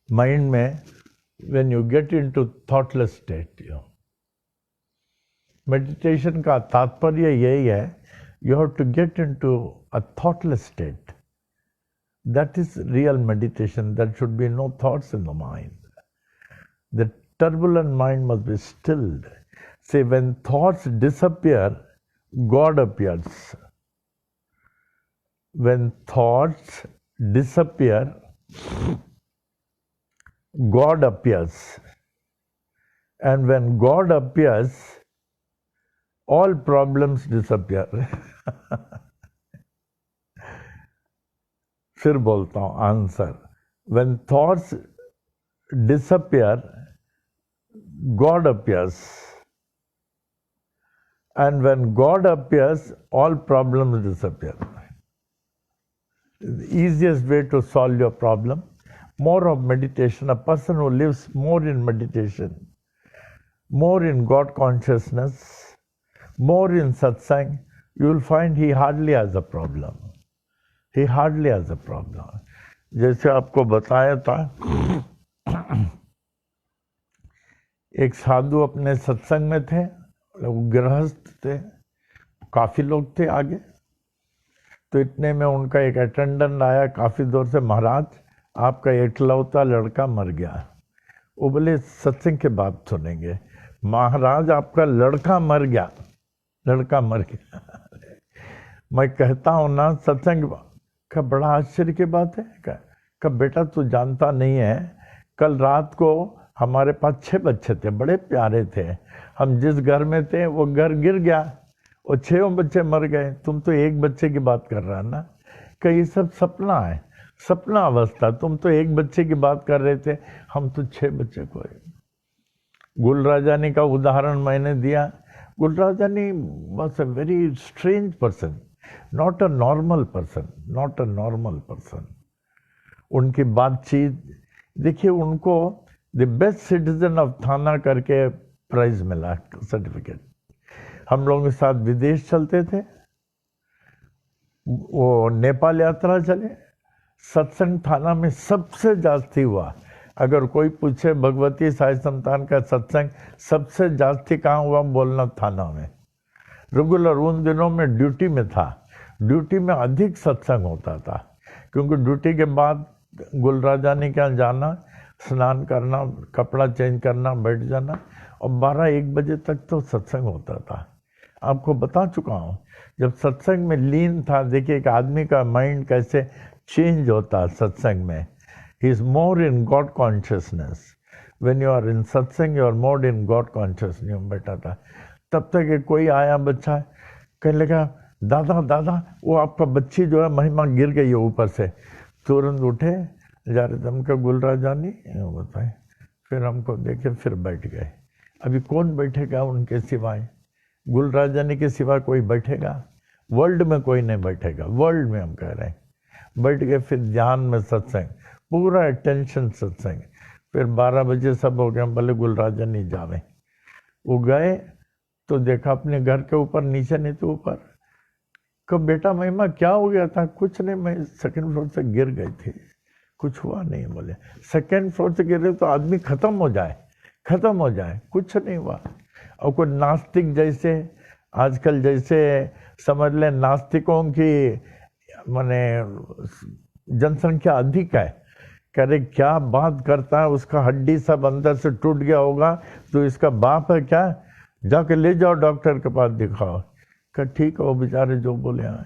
माइंड में, when you get into thoughtless state, meditation का तात्पर्य यही है, you have to get into a thoughtless state. That is real meditation. There should be no thoughts in the mind. The turbulent mind must be stilled. Say, when thoughts disappear, God appears. When thoughts disappear, God appears. And when God appears, all problems disappear. फिर बोलता हूँ answer. When thoughts disappear, God appears. And when God appears, all problems disappear. The easiest way to solve your problem, more of meditation. A person who lives more in meditation more in God consciousness, more in satsang, you will find he hardly has a problem. He hardly has a problem. जैसे आपको बताया था, एक साधु अपने सत्संग में थे, वो गृहस्थ थे, काफी लोग थे आगे, तो इतने में उनका एक अटेंडेंट आया काफी दूर से, महाराज आपका एकलौता लड़का मर गया। वो बोले सत्संग के बात सुनेंगे। महाराज आपका लड़का मर गया, लड़का मर गया। मैं कहता हूँ ना सत्संग का बड़ा आश्चर्य की बात है। का बेटा तू जानता नहीं है, कल रात को हमारे पास 6 बच्चे थे, बड़े प्यारे थे, हम जिस घर में थे वो घर गिर गया, वो 6 बच्चे मर गए, तुम तो एक बच्चे की बात कर रहा ना। कि ये सब सपना है, सपना अवस्था, तुम तो एक बच्चे की बात कर रहे थे, हम तो 6 बच्चे को। गुलराजानी का उदाहरण मैंने दिया। Gulrajani was a very strange person, not a normal person, not a normal person. उनकी बातचीत देखिए, उनको द बेस्ट सिटीजन ऑफ थाना करके प्राइज मिला, सर्टिफिकेट। हम लोगों के साथ विदेश चलते थे, वो नेपाल यात्रा चले, सत्संग थाना में सबसे जास्ती हुआ। अगर कोई पूछे भगवती साई संतान का सत्संग सबसे जास्ती कहाँ हुआ, बोलना थाना में। रेगुलर उन दिनों में ड्यूटी में था, ड्यूटी में अधिक सत्संग होता था, क्योंकि ड्यूटी के बाद गुलराजानी के यहाँ जाना, स्नान करना, कपड़ा चेंज करना, बैठ जाना, और 12-1 बजे तक तो सत्संग होता था। आपको बता चुका हूँ, जब सत्संग में लीन था, देखिए एक आदमी का माइंड कैसे चेंज होता सत्संग में। He is more in God consciousness. When you are in satsang you are more in God consciousness. बैठा था, तब तक कोई आया बच्चा, कहने लगा दादा दादा वो आपका बच्ची जो है महिमा गिर गई है ऊपर से। तुरंत उठे, जा रहे थे, हमको गुलराजानी बताए, फिर हमको देखे, फिर बैठ गए। अभी कौन बैठेगा उनके सिवाय, गुलराजानी के सिवा कोई बैठेगा? वर्ल्ड में कोई नहीं बैठेगा, वर्ल्ड में हम कह रहे हैं। बैठ गए, फिर ध्यान में सत्संग, पूरा अटेंशन सत्संग। फिर 12 बजे सब हो गया, बोले गुलराजानी जावे। वो गए तो देखा अपने घर के ऊपर, नीचे नहीं तो ऊपर। कब बेटा महिमा क्या हो गया था? कुछ नहीं, मैं सेकंड फ्लोर से गिर गई थी, कुछ हुआ नहीं। बोले सेकंड फ्लोर से गिरे तो आदमी खत्म हो जाए, खत्म हो जाए, कुछ नहीं हुआ। और कोई नास्तिक जैसे आजकल जैसे समझ लें नास्तिकों की माने जनसंख्या अधिक है, कह रहे क्या बात करता है, उसका हड्डी सब अंदर से टूट गया होगा, तो इसका बाप है क्या, जाके ले जाओ डॉक्टर के पास दिखाओ। कहा ठीक है, वो बेचारे जो बोले आए।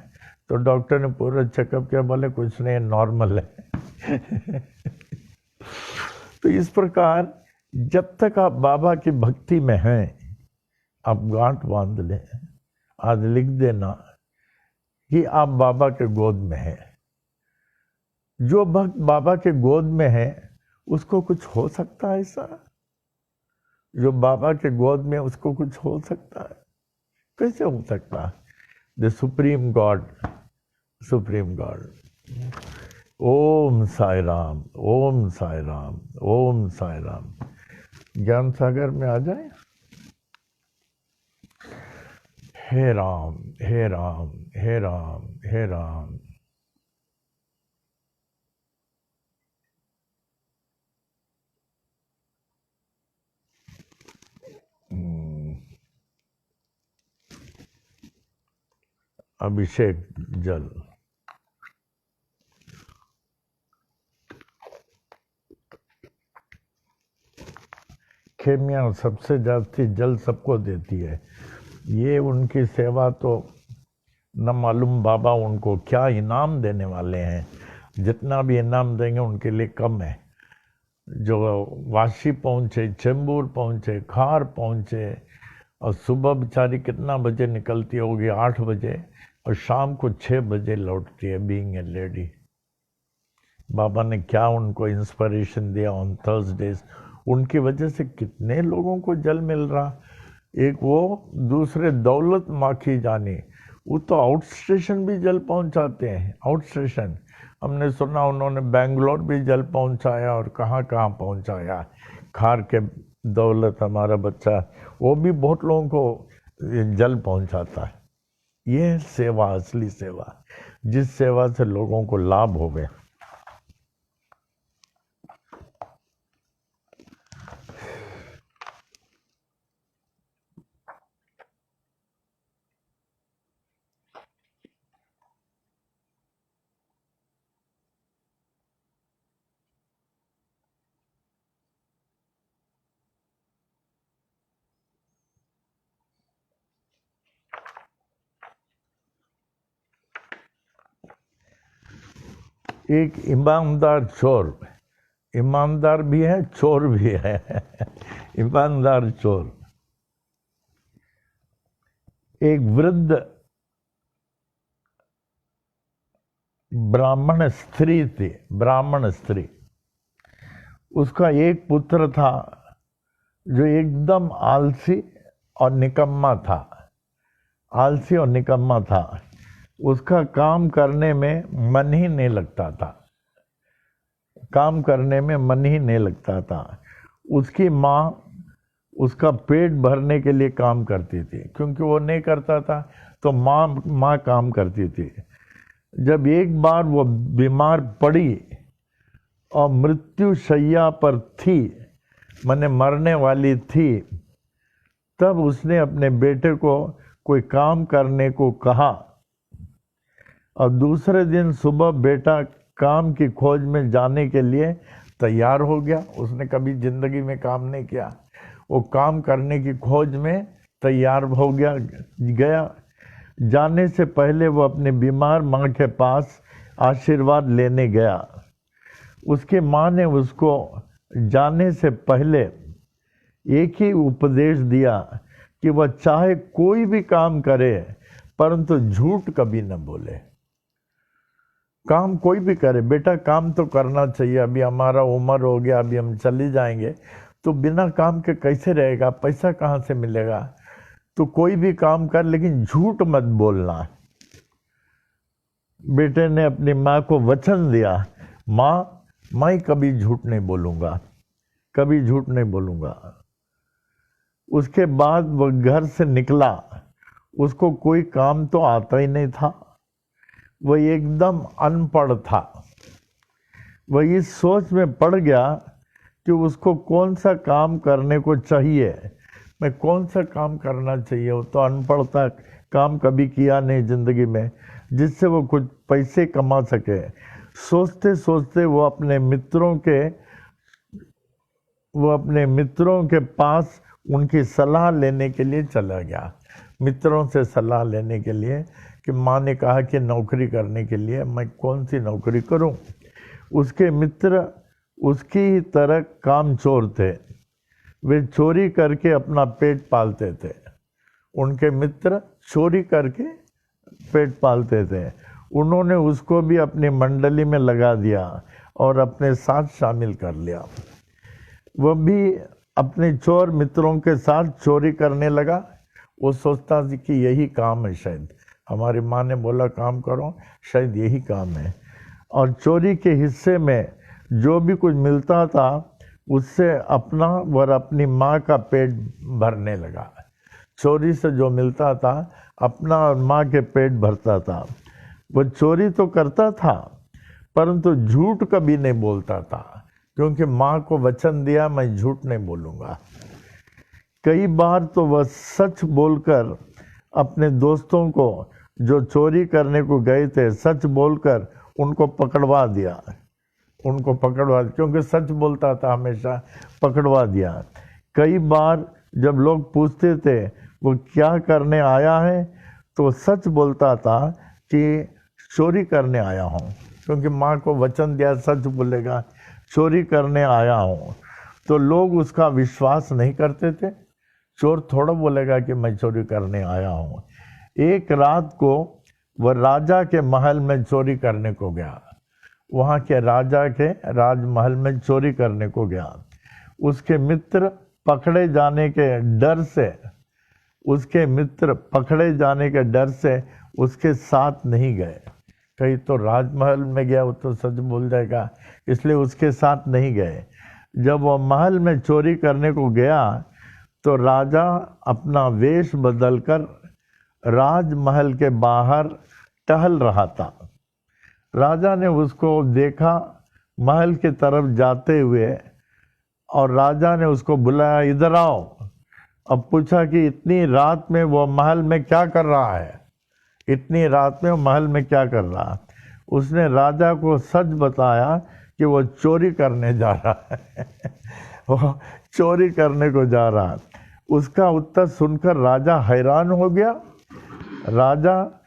तो डॉक्टर ने पूरा चेकअप किया, बोले कुछ नहीं, नॉर्मल है। तो इस प्रकार जब तक आप बाबा की भक्ति में हैं, आप गांठ बांध लें, आज लिख देना कि आप बाबा के गोद में हैं। जो भक्त बाबा के गोद में है उसको कुछ हो सकता है ऐसा? जो बाबा के गोद में उसको कुछ हो सकता है? कैसे हो सकता है? The supreme God, supreme God. Om Sai Ram, Om Sai Ram, Om Sai Ram. ज्ञान सागर में आ जाए। हे राम, हे राम, हे राम, हे राम। अभिषेक जल। खेमिया सबसे जास्ती जल सबको देती है। ये उनकी सेवा तो न मालूम बाबा उनको क्या इनाम देने वाले हैं। जितना भी इनाम देंगे उनके लिए कम है। जो वाशी पहुँचे, चेंबूर पहुँचे, खार पहुँचे, और सुबह बेचारी कितना बजे निकलती होगी? 8 बजे, और शाम को 6 बजे लौटती है, बीइंग ए लेडी। बाबा ने क्या उनको इंस्पिरेशन दिया ऑन थर्सडेज। उनकी वजह से कितने लोगों को जल मिल रहा। एक वो, दूसरे दौलत माखी जानी, वो तो आउट स्टेशन भी जल पहुंचाते हैं। आउट स्टेशन हमने सुना उन्होंने बेंगलोर भी जल पहुंचाया और कहाँ कहाँ पहुंचाया। खार के दौलत हमारा बच्चा, वो भी बहुत लोगों को जल पहुंचाता है। ये है सेवा, असली सेवा, जिस सेवा से लोगों को लाभ होवे। एक ईमानदार चोर, ईमानदार भी है चोर भी है ईमानदार चोर। एक वृद्ध ब्राह्मण स्त्री थी, ब्राह्मण स्त्री। उसका एक पुत्र था जो एकदम आलसी और निकम्मा था, आलसी और निकम्मा था। उसका काम करने में मन ही नहीं लगता था, काम करने में मन ही नहीं लगता था। उसकी माँ उसका पेट भरने के लिए काम करती थी, क्योंकि वो नहीं करता था तो माँ काम करती थी। जब एक बार वो बीमार पड़ी और मृत्यु शैया पर थी, माने मरने वाली थी, तब उसने अपने बेटे को कोई काम करने को कहा। और दूसरे दिन सुबह बेटा काम की खोज में जाने के लिए तैयार हो गया। उसने कभी जिंदगी में काम नहीं किया, वो काम करने की खोज में तैयार हो गया। जाने से पहले वो अपने बीमार माँ के पास आशीर्वाद लेने गया। उसके माँ ने उसको जाने से पहले एक ही उपदेश दिया कि वह चाहे कोई भी काम करे परंतु झूठ कभी न बोले। काम कोई भी करे, बेटा काम तो करना चाहिए, अभी हमारा उम्र हो गया, अभी हम चले जाएंगे तो बिना काम के कैसे रहेगा, पैसा कहाँ से मिलेगा। तो कोई भी काम कर, लेकिन झूठ मत बोलना। बेटे ने अपनी माँ को वचन दिया, माँ मैं कभी झूठ नहीं बोलूँगा, कभी झूठ नहीं बोलूँगा। उसके बाद वो घर से निकला, उसको कोई काम तो आता ही नहीं था, वह एकदम अनपढ़ था। वह इस सोच में पड़ गया कि उसको कौन सा काम करने को चाहिए, मैं कौन सा काम करना चाहिए। वो तो अनपढ़ था, काम कभी किया नहीं जिंदगी में, जिससे वो कुछ पैसे कमा सके। सोचते सोचते वो अपने मित्रों के पास उनकी सलाह लेने के लिए चला गया। मित्रों से सलाह लेने के लिए कि माँ ने कहा कि नौकरी करने के लिए मैं कौन सी नौकरी करूं। उसके मित्र उसकी ही तरह कामचोर थे, वे चोरी करके अपना पेट पालते थे। उनके मित्र चोरी करके पेट पालते थे। उन्होंने उसको भी अपनी मंडली में लगा दिया और अपने साथ शामिल कर लिया। वह भी अपने चोर मित्रों के साथ चोरी करने लगा। वो सोचता था कि यही काम है, शायद हमारी माँ ने बोला काम करो, शायद यही काम है। और चोरी के हिस्से में जो भी कुछ मिलता था उससे अपना और अपनी माँ का पेट भरने लगा। चोरी से जो मिलता था अपना और माँ के पेट भरता था। वो चोरी तो करता था परंतु झूठ कभी नहीं बोलता था, क्योंकि माँ को वचन दिया मैं झूठ नहीं बोलूँगा। कई बार तो वह सच बोलकर अपने दोस्तों को जो चोरी करने को गए थे, सच बोलकर उनको पकड़वा दिया, क्योंकि सच बोलता था हमेशा, पकड़वा दिया। कई बार जब लोग पूछते थे वो क्या करने आया है, तो सच बोलता था कि चोरी करने आया हूँ, क्योंकि माँ को वचन दिया सच बोलेगा, चोरी करने आया हूँ। तो लोग उसका विश्वास नहीं करते थे। चोर थोड़ा बोलेगा कि मैं चोरी करने आया हूँ। एक रात को वह राजा के महल में चोरी करने को गया, वहाँ के राजा के राजमहल में चोरी करने को गया। उसके मित्र पकड़े जाने के डर से उसके साथ नहीं गए। कहीं तो राजमहल में गया वो तो सच बोल जाएगा, इसलिए उसके साथ नहीं गए। जब वह महल में चोरी करने को गया तो राजा अपना वेश बदलकर राजमहल के बाहर टहल रहा था। राजा ने उसको देखा महल की तरफ जाते हुए और राजा ने उसको बुलाया, इधर आओ। अब पूछा कि इतनी रात में वो महल में क्या कर रहा है, इतनी रात में वो महल में क्या कर रहा है। उसने राजा को सच बताया कि वो चोरी करने जा रहा है वो चोरी करने को जा रहा है। उसका उत्तर सुनकर राजा हैरान हो गया। राजा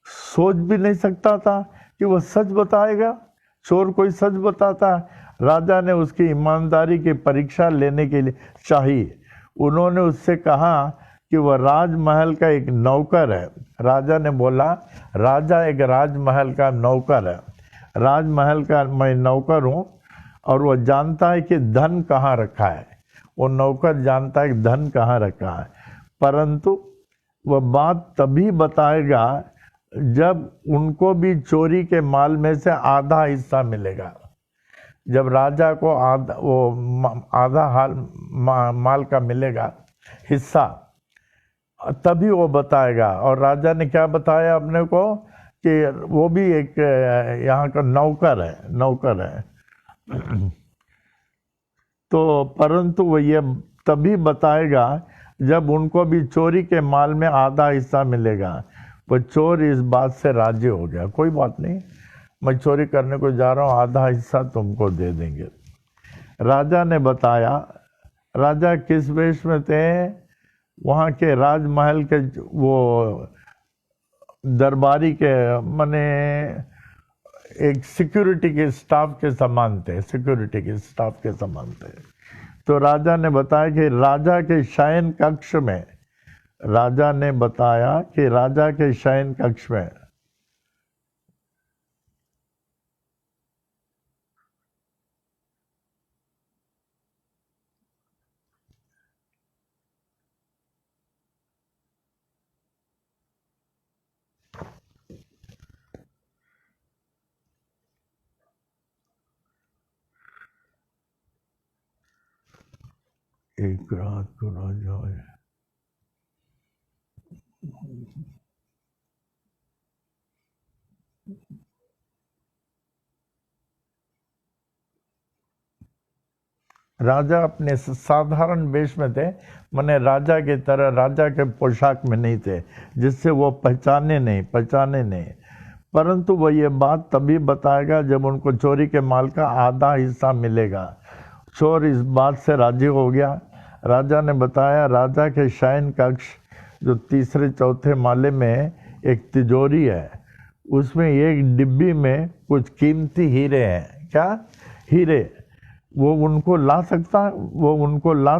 सोच भी नहीं सकता था कि वो सच बताएगा, चोर कोई सच बताता है। राजा ने उसकी ईमानदारी की परीक्षा लेने के लिए चाहिए। उन्होंने उससे कहा कि वह राजमहल का एक नौकर है। राजा ने बोला, राजा एक राजमहल का नौकर है, राजमहल का मैं नौकर हूँ और वह जानता है कि धन कहाँ रखा है। वो नौकर जानता है कि धन कहाँ रखा है, परंतु वह बात तभी बताएगा जब उनको भी चोरी के माल में से आधा हिस्सा मिलेगा। जब राजा को आधा माल का मिलेगा हिस्सा, तभी वो बताएगा। और राजा ने क्या बताया अपने को कि वो भी एक यहाँ का नौकर है तो परंतु वो ये तभी बताएगा जब उनको भी चोरी के माल में आधा हिस्सा मिलेगा। वो चोर इस बात से राजी हो गया, कोई बात नहीं, मैं चोरी करने को जा रहा हूँ, आधा हिस्सा तुमको दे देंगे। राजा ने बताया। राजा किस वेश में थे? वहाँ के राजमहल के वो दरबारी के माने एक सिक्योरिटी के स्टाफ के समान थे, सिक्योरिटी के स्टाफ के समान थे। तो राजा ने बताया कि राजा के शयन कक्ष में, राजा ने बताया कि राजा के शयन कक्ष में एक रात को राजा है। राजा अपने साधारण वेश में थे, माने राजा की तरह, राजा के पोशाक में नहीं थे जिससे वो पहचाने नहीं। परंतु वो ये बात तभी बताएगा जब उनको चोरी के माल का आधा हिस्सा मिलेगा। चोर इस बात से राजी हो गया। राजा ने बताया, राजा के शयन कक्ष जो तीसरे चौथे माले में एक तिजोरी है, उसमें एक डिब्बी में कुछ कीमती हीरे हैं। क्या हीरे? वो उनको ला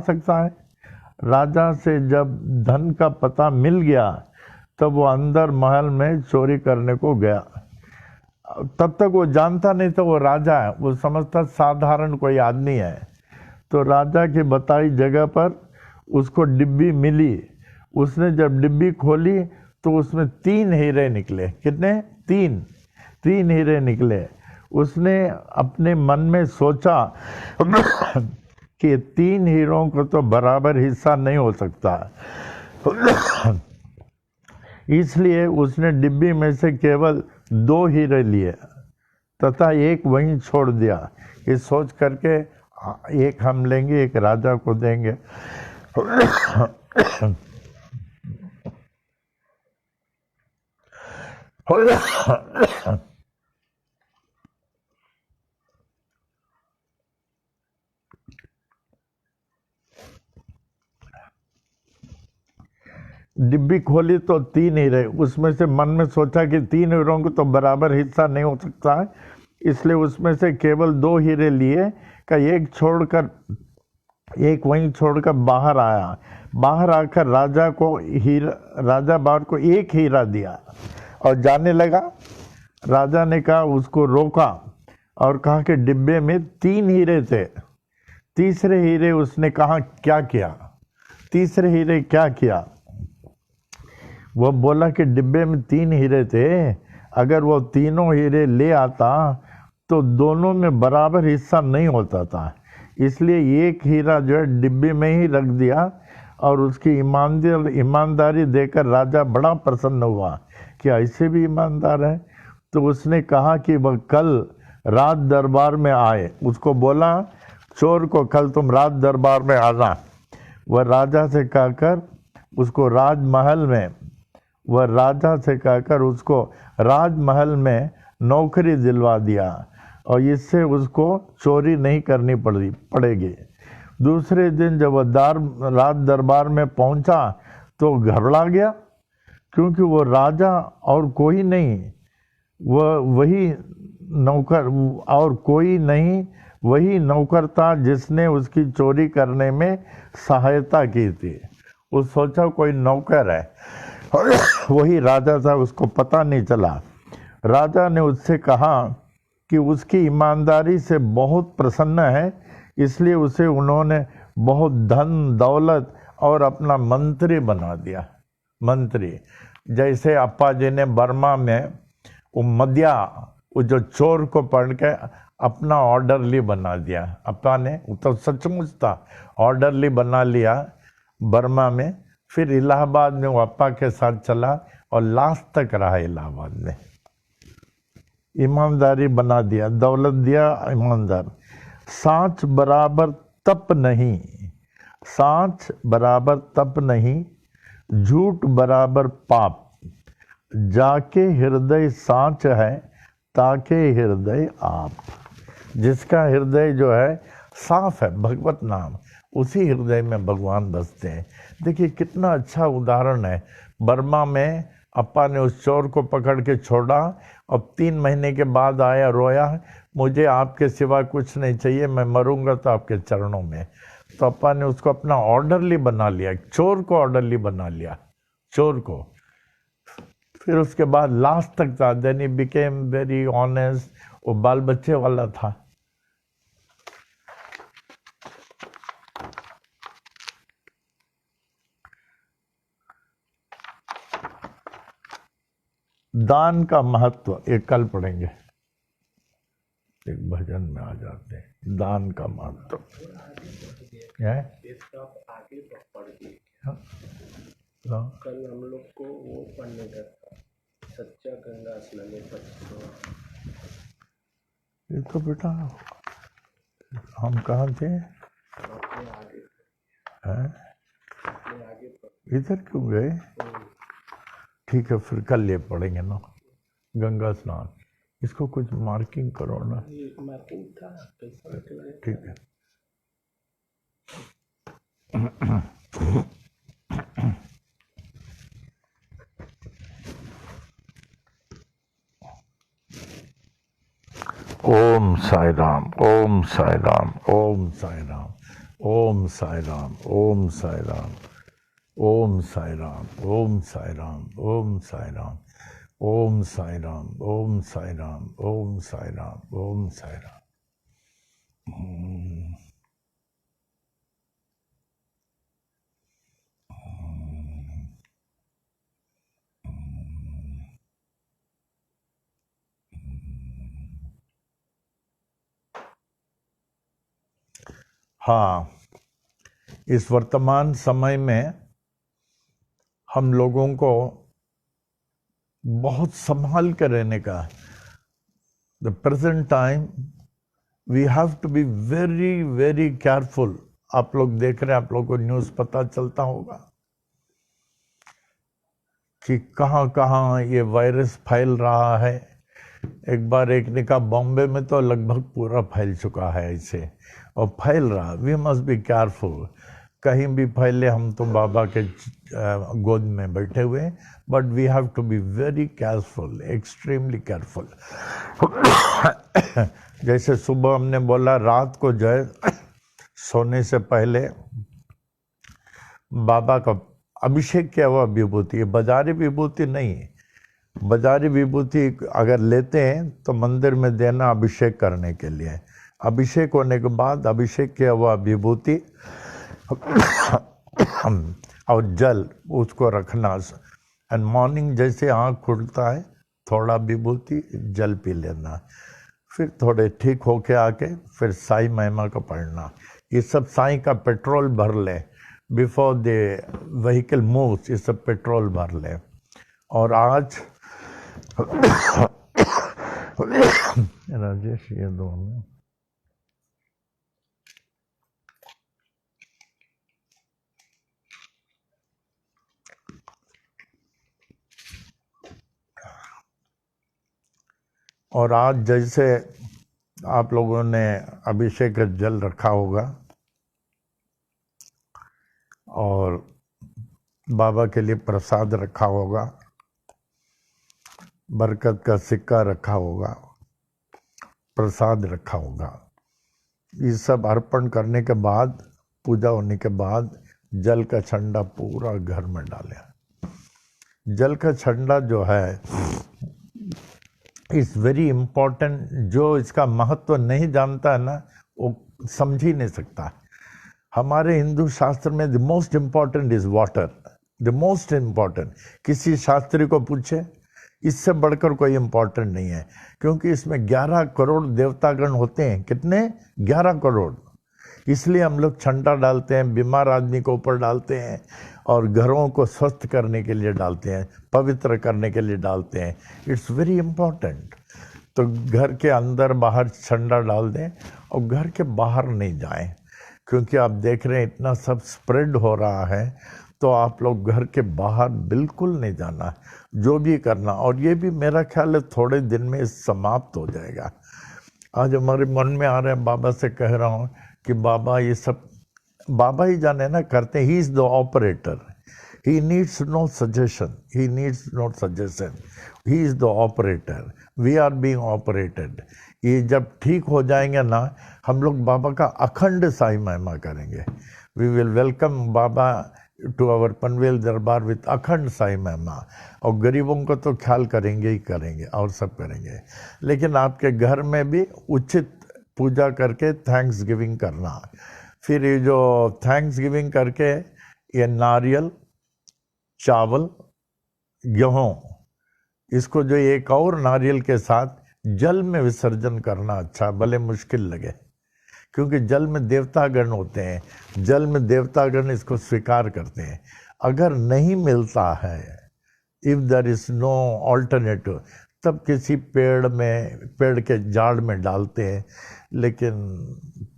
सकता है। राजा से जब धन का पता मिल गया तब वो अंदर महल में चोरी करने को गया। तब तक वो जानता नहीं था वो राजा है, वो समझता साधारण कोई आदमी है। तो राजा की बताई जगह पर उसको डिब्बी मिली। उसने जब डिब्बी खोली तो उसमें 3 हीरे निकले। कितने? 3 हीरे निकले। उसने अपने मन में सोचा कि 3 हीरों को तो बराबर हिस्सा नहीं हो सकता, इसलिए उसने डिब्बी में से केवल 2 हीरे लिए तथा एक वहीं छोड़ दिया। ये सोच करके एक हम लेंगे, एक राजा को देंगे। डिब्बी खोली तो 3 हीरे। उसमें से मन में सोचा कि 3 हीरों को तो बराबर हिस्सा नहीं हो सकता है, इसलिए उसमें से केवल 2 हीरे लिए का एक वहीं छोड़कर बाहर आया। बाहर आकर राजा बार को 1 हीरा दिया और जाने लगा। राजा ने कहा, उसको रोका और कहा कि डिब्बे में 3 हीरे थे। तीसरे हीरे उसने कहा क्या किया? तीसरे हीरे क्या किया? वो बोला कि डिब्बे में 3 हीरे थे, अगर वो तीनों हीरे ले आता तो दोनों में बराबर हिस्सा नहीं होता था, इसलिए एक हीरा जो है डिब्बे में ही रख दिया और उसकी ईमानदारी देकर राजा बड़ा प्रसन्न हुआ कि ऐसे भी ईमानदार है। तो उसने कहा कि वह कल राज दरबार में आए। उसको बोला चोर को कल तुम राज दरबार में आना। वह राजा से कहकर उसको राजमहल में नौकरी दिलवा दिया और इससे उसको चोरी नहीं करनी पड़ेगी। दूसरे दिन जब वह राज दरबार में पहुंचा तो घबरा गया, क्योंकि वो राजा और कोई नहीं, वही नौकर था जिसने उसकी चोरी करने में सहायता की थी। वो सोचा कोई नौकर है, वही राजा था, उसको पता नहीं चला। राजा ने उससे कहा कि उसकी ईमानदारी से बहुत प्रसन्न है, इसलिए उसे उन्होंने बहुत धन दौलत और अपना मंत्री बना दिया। मंत्री जैसे अप्पा जी ने बर्मा में वो जो चोर को पकड़ के अपना ऑर्डरली बना दिया। अप्पा ने तो सचमुच था, ऑर्डरली बना लिया बर्मा में। फिर इलाहाबाद में वो अप्पा के साथ चला और लास्ट तक रहा इलाहाबाद में। ईमानदारी बना दिया, दौलत दिया, ईमानदार। सांच बराबर तप नहीं, झूठ बराबर पाप। जाके हृदय सांच है, ताके हृदय आप। जिसका हृदय जो है साफ है, भगवत नाम, उसी हृदय में भगवान बसते हैं। देखिए कितना अच्छा उदाहरण है। बर्मा में अप्पा ने उस चोर को पकड़ के छोड़ा और 3 महीने के बाद आया, रोया, मुझे आपके सिवा कुछ नहीं चाहिए, मैं मरूंगा तो आपके चरणों में। तो अप्पा ने उसको अपना ऑर्डरली बना लिया, चोर को ऑर्डरली बना लिया, चोर को। फिर उसके बाद लास्ट तक था, then he became very honest. वो बाल बच्चे वाला था। दान का महत्व एक कल पढ़ेंगे, एक भजन में आ जाते हैं। दान का महत्व है। आगे पढ़ दिए। कल हम लोग को वो पढ़ने का था, सच्चा गंगा स्नान। ये तो बेटा हम कहाँ थे? इधर क्यों गए? ठीक है, फिर कल ये पढ़ेंगे ना, गंगा स्नान। इसको कुछ मार्किंग करो ना। मार्किंग था, ठीक है। ओम साई राम, ओम साई राम, ओम साई राम, ओम साई राम, ओम साई राम, ओम साई राम, ओम साई राम, ओम साई राम, ओम साई राम, ओम साई राम, ओम साई राम, ओम साई राम। हाँ, इस वर्तमान समय में हम लोगों को बहुत संभाल कर रहने का। The present time we have to be very very careful. आप लोग देख रहे हैं, आप लोगों को न्यूज़ पता चलता होगा कि कहाँ कहाँ ये वायरस फैल रहा है। एक बार एक ने कहा बॉम्बे में तो लगभग पूरा फैल चुका है ऐसे, और फैल रहा। We must be careful. कहीं भी फैले, हम तो बाबा के गोद में बैठे हुए, but we have to be very careful, extremely careful. जैसे सुबह हमने बोला, रात को जो है सोने से पहले बाबा का अभिषेक किया हुआ विभूति, बाजारी विभूति नहीं। बाजारी विभूति अगर लेते हैं तो मंदिर में देना अभिषेक करने के लिए। अभिषेक होने के बाद अभिषेक किया हुआ विभूति और जल उसको रखना। एंड मॉर्निंग जैसे आँख खुलता है, थोड़ा विभूति जल पी लेना। फिर थोड़े ठीक होके आके फिर साई महिमा को पढ़ना। ये सब साई का पेट्रोल भर लें बिफोर द व्हीकल मूव्स, ये सब पेट्रोल भर लें। और आज राजेश ये दो में और आज जैसे आप लोगों ने अभिषेक का जल रखा होगा और बाबा के लिए प्रसाद रखा होगा, बरकत का सिक्का रखा होगा, प्रसाद रखा होगा, ये सब अर्पण करने के बाद, पूजा होने के बाद जल का छंडा पूरा घर में डालें। जल का छंडा जो है इज़ वेरी इम्पॉर्टेंट। जो इसका महत्व नहीं जानता है ना, वो समझ ही नहीं सकता। हमारे हिंदू शास्त्र में the most important is water, the most important. किसी शास्त्री को पूछे, इससे बढ़कर कोई इम्पॉर्टेंट नहीं है, क्योंकि इसमें 11 करोड़ देवतागण होते हैं। कितने? 11 करोड़। इसलिए हम लोग छंटा डालते हैं, बीमार आदमी को ऊपर डालते हैं, और घरों को स्वस्थ करने के लिए डालते हैं, पवित्र करने के लिए डालते हैं। It's very important. तो घर के अंदर बाहर छंडा डाल दें और घर के बाहर नहीं जाएं, क्योंकि आप देख रहे हैं इतना सब स्प्रेड हो रहा है। तो आप लोग घर के बाहर बिल्कुल नहीं जाना, जो भी करना। और ये भी मेरा ख्याल है थोड़े दिन में समाप्त हो जाएगा। आज हमारे मन में आ रहा है, बाबा से कह रहा हूँ कि बाबा ये सब बाबा ही जाने ना करते। He is the operator, he needs no suggestion, he needs no suggestion, he is the operator, we are being operated. ये जब ठीक हो जाएंगे ना, हम लोग बाबा का अखंड साई महिमा करेंगे। We will welcome Baba to our Panvel दरबार विथ अखंड साई महिमा। और गरीबों को तो ख्याल करेंगे ही करेंगे और सब करेंगे, लेकिन आपके घर में भी उचित पूजा करके थैंक्स गिविंग करना। फिर ये जो थैंक्स गिविंग करके ये नारियल, चावल, गेहूँ, इसको जो एक और नारियल के साथ जल में विसर्जन करना अच्छा, भले मुश्किल लगे, क्योंकि जल में देवतागण होते हैं, जल में देवतागण इसको स्वीकार करते हैं। अगर नहीं मिलता है, if there is no alternative, तब किसी पेड़ के जाड़ में डालते हैं, लेकिन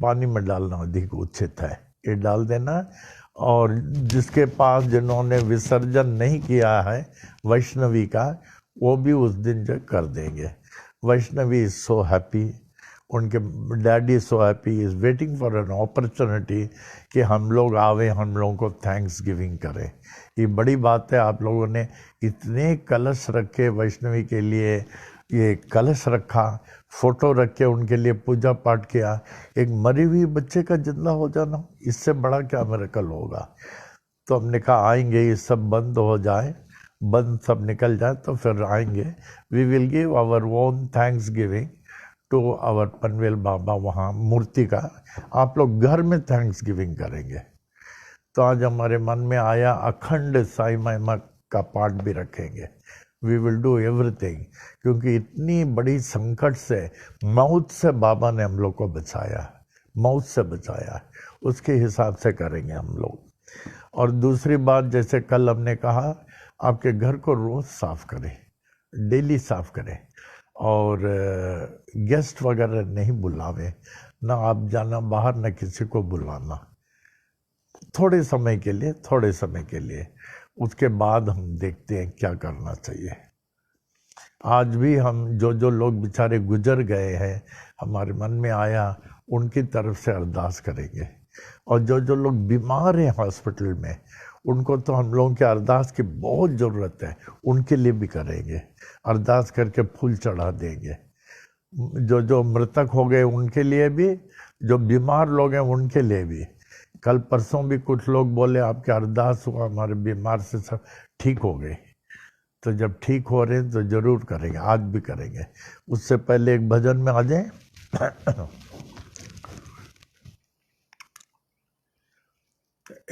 पानी में डालना अधिक उचित है। ये डाल देना। और जिसके पास जिन्होंने विसर्जन नहीं किया है वैष्णवी का, वो भी उस दिन जो कर देंगे। वैष्णवी इज सो हैप्पी, उनके daddy so happy, is waiting for an opportunity कि हम लोग आवे, हम लोगों को थैंक्स गिविंग करें। ये बड़ी बात है। आप लोगों ने इतने कलश रखे वैष्णवी के लिए, ये कलश रखा, फोटो रख के उनके लिए पूजा पाठ किया। एक मरी हुई बच्चे का जिंदा हो जाना, इससे बड़ा क्या मिरेकल होगा। तो हमने कहा आएंगे, ये सब बंद हो जाए, बंद सब निकल जाए तो फिर आएंगे। We will give our own thanksgiving to our Panvel Baba, वहाँ मूर्ति का। आप लोग घर में थैंक्स गिविंग करेंगे। तो आज हमारे मन में आया अखंड साई महिमा का पाठ भी रखेंगे। वी विल डू एवरीथिंग, क्योंकि इतनी बड़ी संकट से, मौत से बाबा ने हम लोग को बचाया, मौत से बचाया, उसके हिसाब से करेंगे हम लोग। और दूसरी बात, जैसे कल हमने कहा, आपके घर को रोज़ साफ करें, डेली साफ करें, और गेस्ट वगैरह नहीं बुलावे, ना आप जाना बाहर, ना किसी को बुलाना, थोड़े समय के लिए, थोड़े समय के लिए। उसके बाद हम देखते हैं क्या करना चाहिए। आज भी हम जो लोग बेचारे गुजर गए हैं, हमारे मन में आया, उनकी तरफ से अरदास करेंगे। और जो लोग बीमार हैं हॉस्पिटल में, उनको तो हम लोगों की अरदास की बहुत ज़रूरत है, उनके लिए भी करेंगे, अरदास करके फूल चढ़ा देंगे। जो मृतक हो गए उनके लिए भी, जो बीमार लोग हैं उनके लिए भी। कल परसों भी कुछ लोग बोले आपके अरदास हुआ, हमारे बीमार से सब ठीक हो गए। तो जब ठीक हो रहे हैं तो जरूर करेंगे, आज भी करेंगे। उससे पहले एक भजन में आ जाए।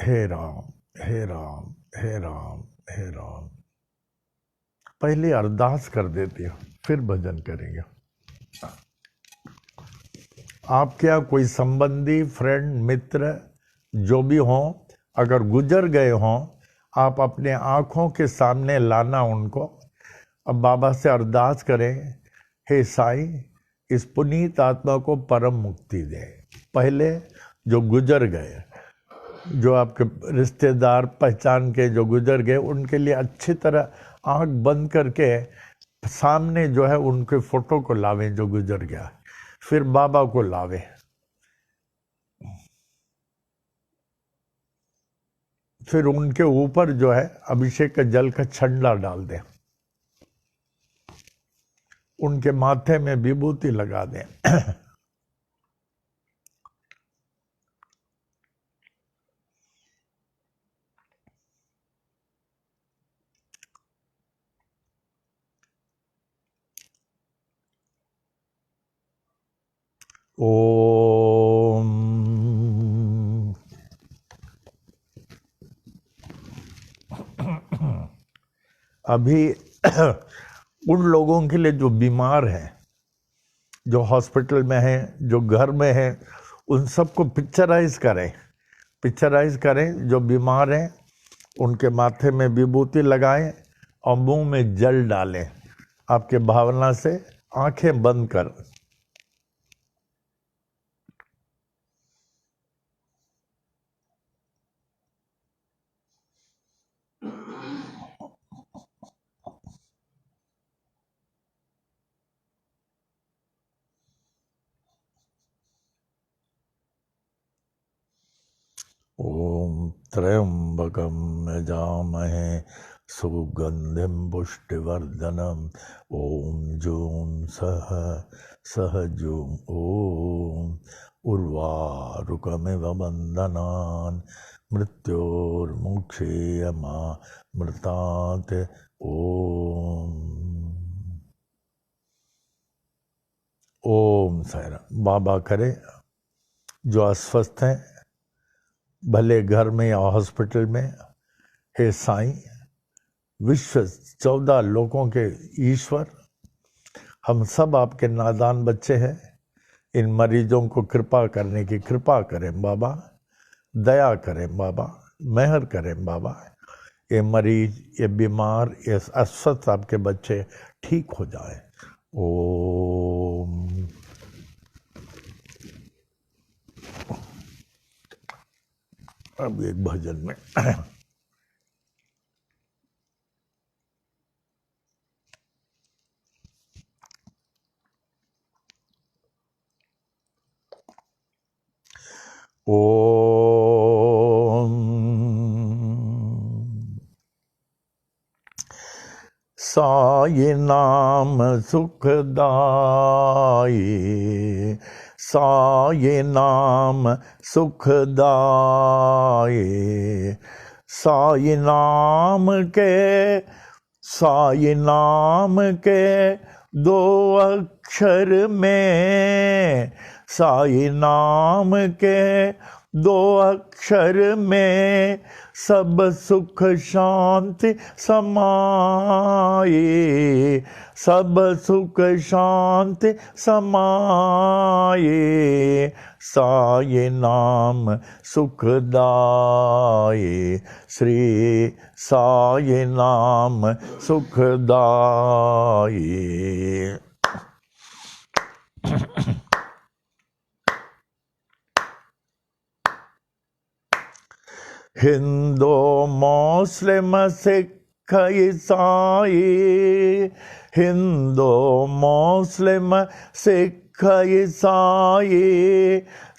हे राम हे राम हे राम हे राम। पहले अरदास कर देते हो, फिर भजन करेंगे। आपके यहाँ कोई संबंधी, फ्रेंड, मित्र जो भी हों, अगर गुजर गए हों, आप अपने आँखों के सामने लाना उनको। अब बाबा से अरदास करें, हे साईं, इस पुनीत आत्मा को परम मुक्ति दे। पहले जो गुजर गए, जो आपके रिश्तेदार पहचान के जो गुजर गए, उनके लिए अच्छी तरह आंख बंद करके सामने जो है उनके फोटो को लावें जो गुजर गया, फिर बाबा को लावें, फिर उनके ऊपर जो है अभिषेक का जल का छंडा डाल दें, उनके माथे में विभूति लगा दें। ओम। अभी उन लोगों के लिए जो बीमार हैं, जो हॉस्पिटल में हैं, जो घर में हैं, उन सबको पिक्चराइज करें। जो बीमार हैं उनके माथे में विभूति लगाएं और मुंह में जल डालें, आपके भावना से आंखें बंद कर। ओम त्र्यंबकं यजामहे सुगंधिं पुष्टिवर्धनम्। ओम जूं सह जूं ओम उर्वारुकमिव बन्धनान् मृत्योर्मुक्षीयमामृतात्। ओम साईं। बाबा करे जो अस्वस्थ हैं, भले घर में या हॉस्पिटल में, हे साईं, विश्व 14 लोकों के ईश्वर, हम सब आपके नादान बच्चे हैं। इन मरीजों को कृपा करने की कृपा करें बाबा, दया करें बाबा, मेहर करें बाबा। ये मरीज, ये बीमार, ये अस्वस्थ आपके बच्चे ठीक हो जाए। ओम। अब एक भजन में ओम। साई नाम सुखदाई, साई नाम सुखदाई। साई नाम के 2 अक्षर में, साई नाम के 2 अक्षर में सब सुख शांति समाए, सब सुख शांति समाए। साई नाम सुखदाई, श्री साई नाम सुखदाई। हिंदू मुस्लिम सिख ईसाई, हिंदू मुस्लिम सिख ईसाई,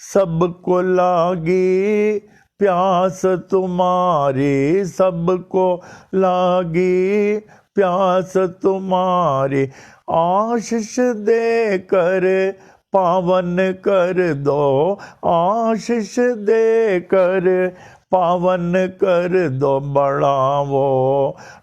सबको लागी प्यास तुम्हारी, सबको लागी प्यास तुम्हारी। आशीष देकर पावन कर दो, आशीष देकर पावन कर दो। बढ़ावो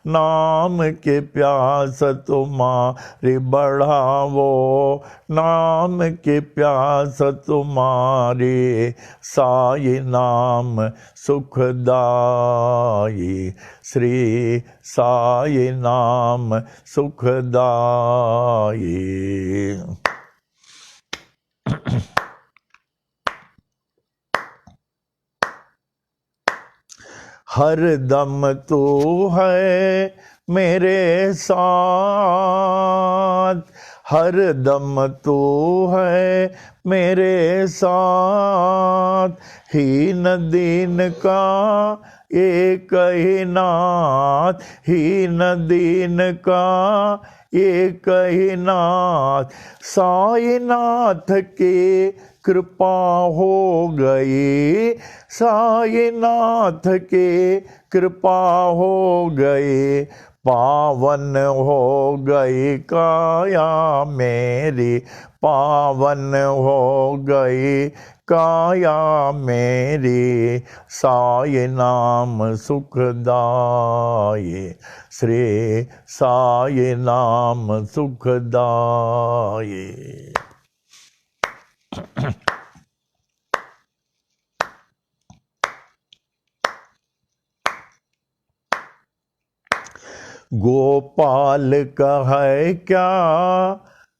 नाम के प्यास तुम्हारी, बढ़ावो नाम के प्यास तुम्हारी। साई नाम सुखदाई, श्री साई नाम सुखदाई। हर दम तू है मेरे साथ, हर दम तू है मेरे साथ, हीन दीन का एक ही नाथ, हीन दीन का एक ही नाथ, साईनाथ की कृपा हो गई, साईनाथ की कृपा हो गई, पावन हो गई काया मेरी, पावन हो गई काया मेरी, साई नाम सुखदाई, श्री साई नाम सुखदाई। गोपाल का है क्या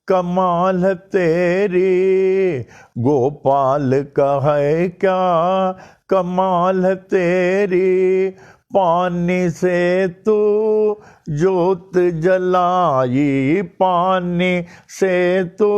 कमाल तेरी, गोपाल का है क्या कमाल तेरी, पानी से तू जोत जलाई, पानी से तू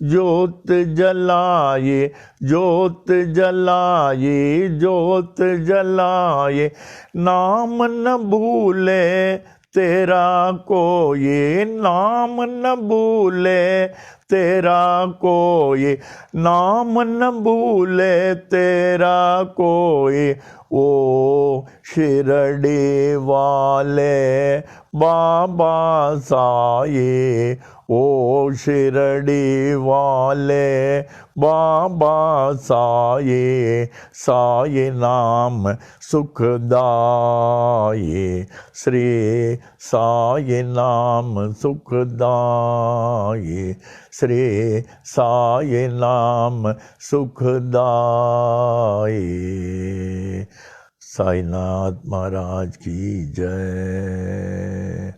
जोत जलाए, जोत जलाए, जोत जलाए, नाम न भूले तेरा कोई, नाम न भूले तेरा कोई, नाम न भूले तेरा कोई, ओ शिरडी वाले बाबा साई, ओ शिरडी वाले बाबा साई, साई नाम सुखदाई, श्री साई नाम सुखदाई, श्री साई नाम सुखदाई। साईनाथ महाराज की जय।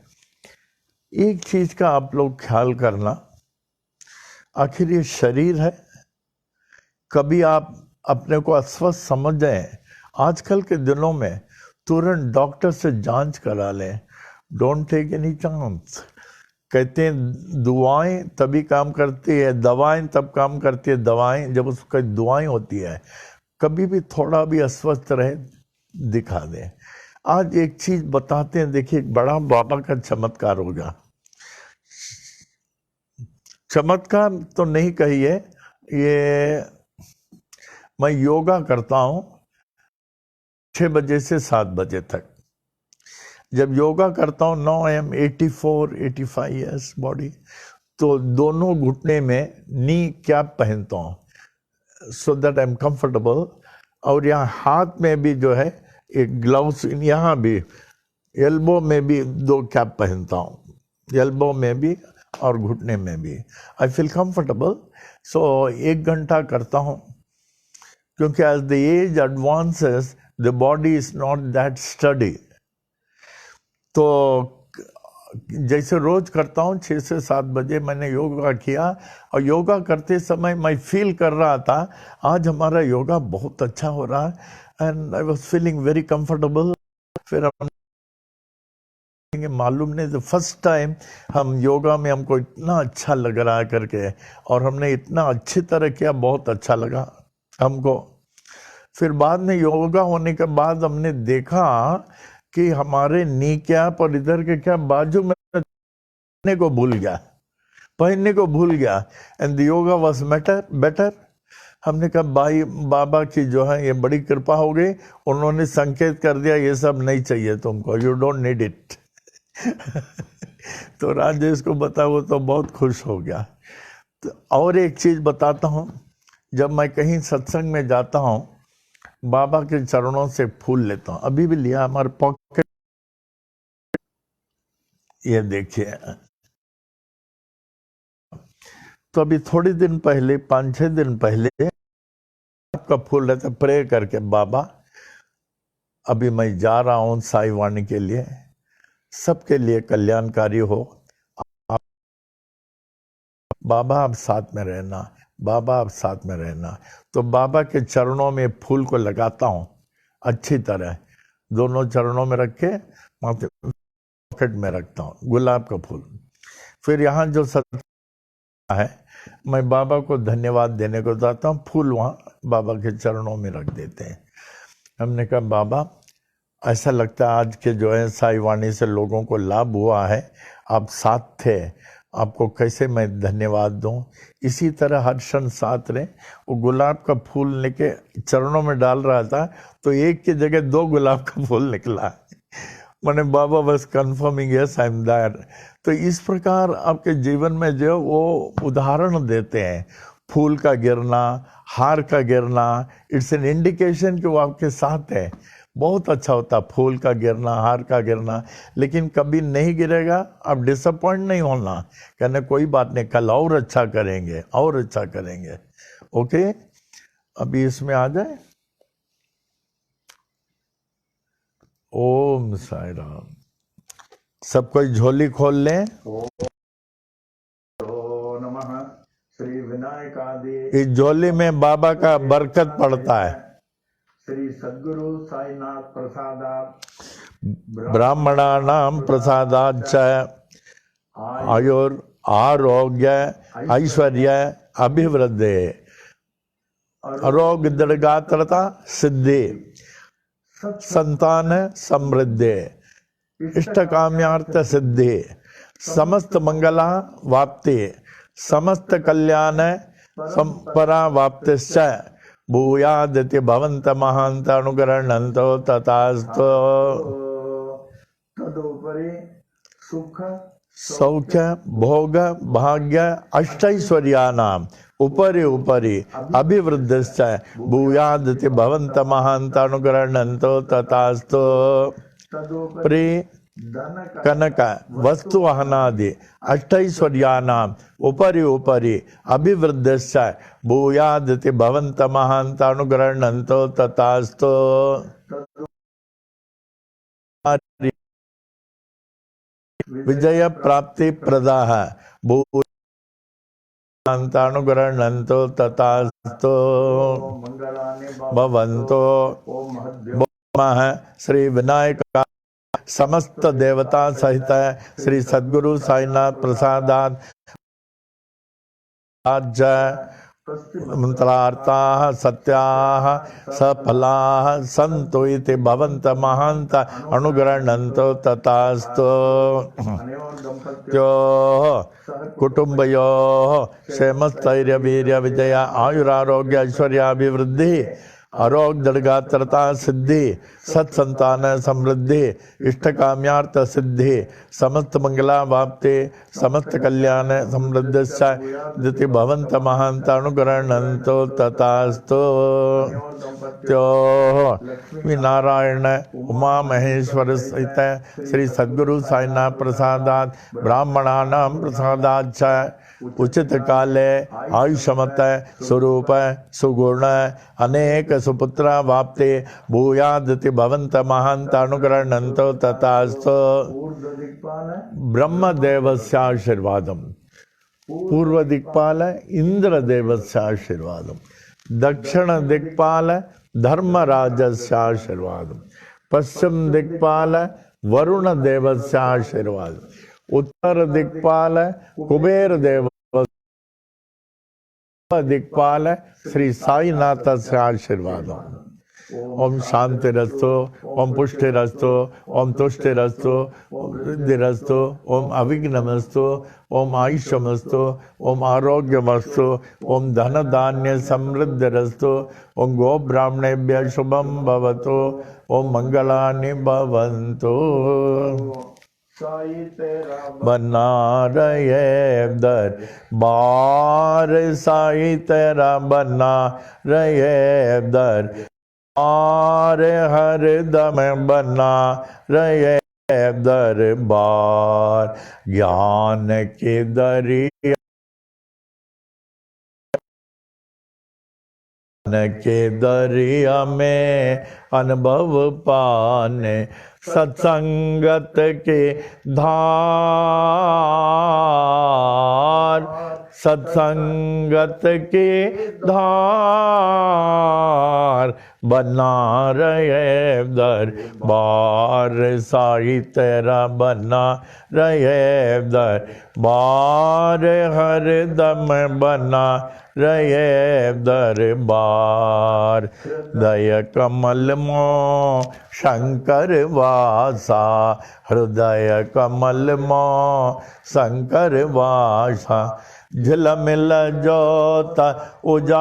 एक चीज का आप लोग ख्याल करना, आखिर ये शरीर है, कभी आप अपने को अस्वस्थ समझ जाएं, आजकल के दिनों में तुरंत डॉक्टर से जांच करा लें, डोंट टेक एनी चांस। कहते हैं दुआएं तभी काम करती है, दवाएं तब काम करती है, दवाएं जब उसका दुआएं होती है। कभी भी थोड़ा भी अस्वस्थ रहे दिखा दें। आज एक चीज बताते हैं, देखिए एक बड़ा बाबा का चमत्कार होगा। चमत्कार तो नहीं कहिए, ये मैं योगा करता हूं 6 बजे से 7 बजे तक। जब योगा करता हूं, now I am 84-85 years body, तो दोनों घुटने में नी कैप पहनता हूं so that I am comfortable. और यहाँ हाथ में भी जो है एक ग्लव्स, यहाँ भी एल्बो में भी 2 कैप पहनता हूँ, एल्बो में भी और घुटने में भी। I feel comfortable. सो 1 घंटा करता हूँ, क्योंकि as the age advances the body is not that study. तो जैसे रोज करता हूँ 6 से 7 बजे मैंने योगा किया, और योगा करते समय मैं फील कर रहा था आज हमारा योगा बहुत अच्छा हो रहा है, and I was feeling very comfortable. फिर हम मालूम नहीं, द फर्स्ट टाइम हम योगा में हमको इतना अच्छा लग रहा है करके, और हमने इतना अच्छी तरह किया, बहुत अच्छा लगा हमको। फिर बाद में योगा होने के बाद हमने देखा कि हमारे नी कैप और इधर के क्या बाजू में पहनने को भूल गया, and the yoga was better. हमने कहा भाई बाबा की जो है ये बड़ी कृपा हो गई, उन्होंने संकेत कर दिया ये सब नहीं चाहिए तुमको, यू डोंट नीड इट। तो राजेश को बता, वो तो बहुत खुश हो गया। तो और एक चीज बताता हूँ, जब मैं कहीं सत्संग में जाता हूँ बाबा के चरणों से फूल लेता हूँ। अभी भी लिया हमारे पॉकेट, ये देखिए। तो अभी थोड़ी दिन पहले, 5-6 दिन पहले आपका फूल रहता, प्रे करके बाबा अभी मैं जा रहा हूँ साई वाणी के लिए, सबके लिए कल्याणकारी हो, आप बाबा आप साथ में रहना, बाबा आप साथ में रहना। तो बाबा के चरणों में फूल को लगाता हूँ अच्छी तरह, दोनों चरणों में रखे, माथे पॉकेट में रखता हूँ गुलाब का फूल। फिर यहाँ जो सत्य है, मैं बाबा को धन्यवाद देने को जाता हूँ, फूल वहाँ बाबा के चरणों में रख देते हैं। हमने कहा बाबा ऐसा लगता है आज के जो है साई वाणी से लोगों को लाभ हुआ है, आप साथ थे, आपको कैसे मैं धन्यवाद दूं। इसी तरह हर क्षण साथ रहे। वो गुलाब का फूल लेके चरणों में डाल रहा था तो एक की जगह 2 गुलाब का फूल निकला। मैंने बाबा बस confirming yes I am there. तो इस प्रकार आपके जीवन में जो वो उदाहरण देते हैं, फूल का गिरना, हार का गिरना, इट्स एन इंडिकेशन कि वो आपके साथ है। बहुत अच्छा होता फूल का गिरना, हार का गिरना। लेकिन कभी नहीं गिरेगा, आप डिसअपॉइंट नहीं होना, कहने कोई बात नहीं, कल और अच्छा करेंगे, और अच्छा करेंगे। ओके, अभी इसमें आ जाए। ओम साई राम। सब कोई झोली खोल लें। नमः श्री विनायकादि। इस झोली में बाबा का बरकत पड़ता है। श्री सद्गुरु साईनाथ प्रसादात ब्राह्मणानां प्रसादाच्च आयुर आरोग्य ऐश्वर्य अभिवृद्धि आरोग्यदृगात्रता सिद्धि संतान समृद्धि इष्ट काम्यार्थ सिद्धि समस्त मंगला वाप्ति समस्त कल्याण संपरा वाप्तिश्च भूयादिति भवन्त महान्त अनुग्रहणन्तो तथास्तु। तदुपरि सुख सौख्य भोग भाग्य अष्टैश्वर्यानाम् उपरि उपरि अभिवृद्धिश्च भूयादिति भवन्त महान्त अनुग्रहणन्तो तथास्तु। प्रि कनक वस्तु वाहनादि अष्टैश्वर्यानाम् उपरि उपरि अभिवृद्धिश्च भूयादिति भवन्त महान्त अनुग्रहणन्तो तथास्तु। विजय प्राप्ति प्रदाः भूयादिति अनुग्रहणन्तो तथास्तु। भवन्तो श्री विनायक समस्त देवता सहित श्री सद्गुरु साईनाथ प्रसादात मंत्रार्थाः सत्याः सफलाः सन्तु इति भवन्त महान्त अनुग्रहणन्तो तथास्तु। कुटुम्बयोः क्षेमस्थैर्य वीर्य विजय आयुरारोग्य ऐश्वर्याभिवृद्धि आरोग्यदृगात्रता सिद्धि सत्संतान समृद्धि इष्ट काम्यार्थ सिद्धि समस्त मंगला वाप्ति समस्त कल्याण समृद्धिश्च दिति भवन्त महान्त अनुग्रहणन्तो तथास्तु। लक्ष्मी नारायण उमा महेश्वर सहित श्री सद्गुरु साईनाथ प्रसादात ब्राह्मणानां प्रसादाच्च उचित काले आयुष्मत स्वरूप सुगुण अनेक सुपुत्र वाप्ते भूयादिति भवन्त महान्त अनुग्रहणन्तो तथास्तु। ब्रह्मदेवस्य आशीर्वादम्, पूर्व दिक्पाल इंद्र देवस्य आशीर्वादम्, दक्षिण दिक्पाल धर्मराजस्य आशीर्वादम्, पश्चिम दिक्पाल वरुण देवस्य आशीर्वादम्, उत्तर दिक्पाल कुबेर देव दिक्पाल श्री साईनाथस्य आशीर्वादम्। ओम शांतिरस्तु, ओम पुष्टिरस्तु, ओम तुष्टिरस्तु, ओम वृद्धिरस्तु, ओम अविघ्नमस्तु, ओम आयुष्यमस्तु, ओम आरोग्यमस्तु, ओम धन धान्य समृद्धिरस्तु, ओम गो ब्राह्मणेभ्यः शुभं भवतु, ओम मंगलानि भवन्तु। बना रहे दरबार साईं तेरा, बना रहे दरबार हरदम, बना रहे दरबार ज्ञान के दरिया के दरिया में अनुभव पाने सत्संगत के धार, सत्संगत के धार बना रहे दरबार साईं तेरा बना रहे दरबार हर दम बना रहे दरबार दया कमल मो शंकर वासा हृदय कमल मो शंकर वासा झिलमिल जोत उजार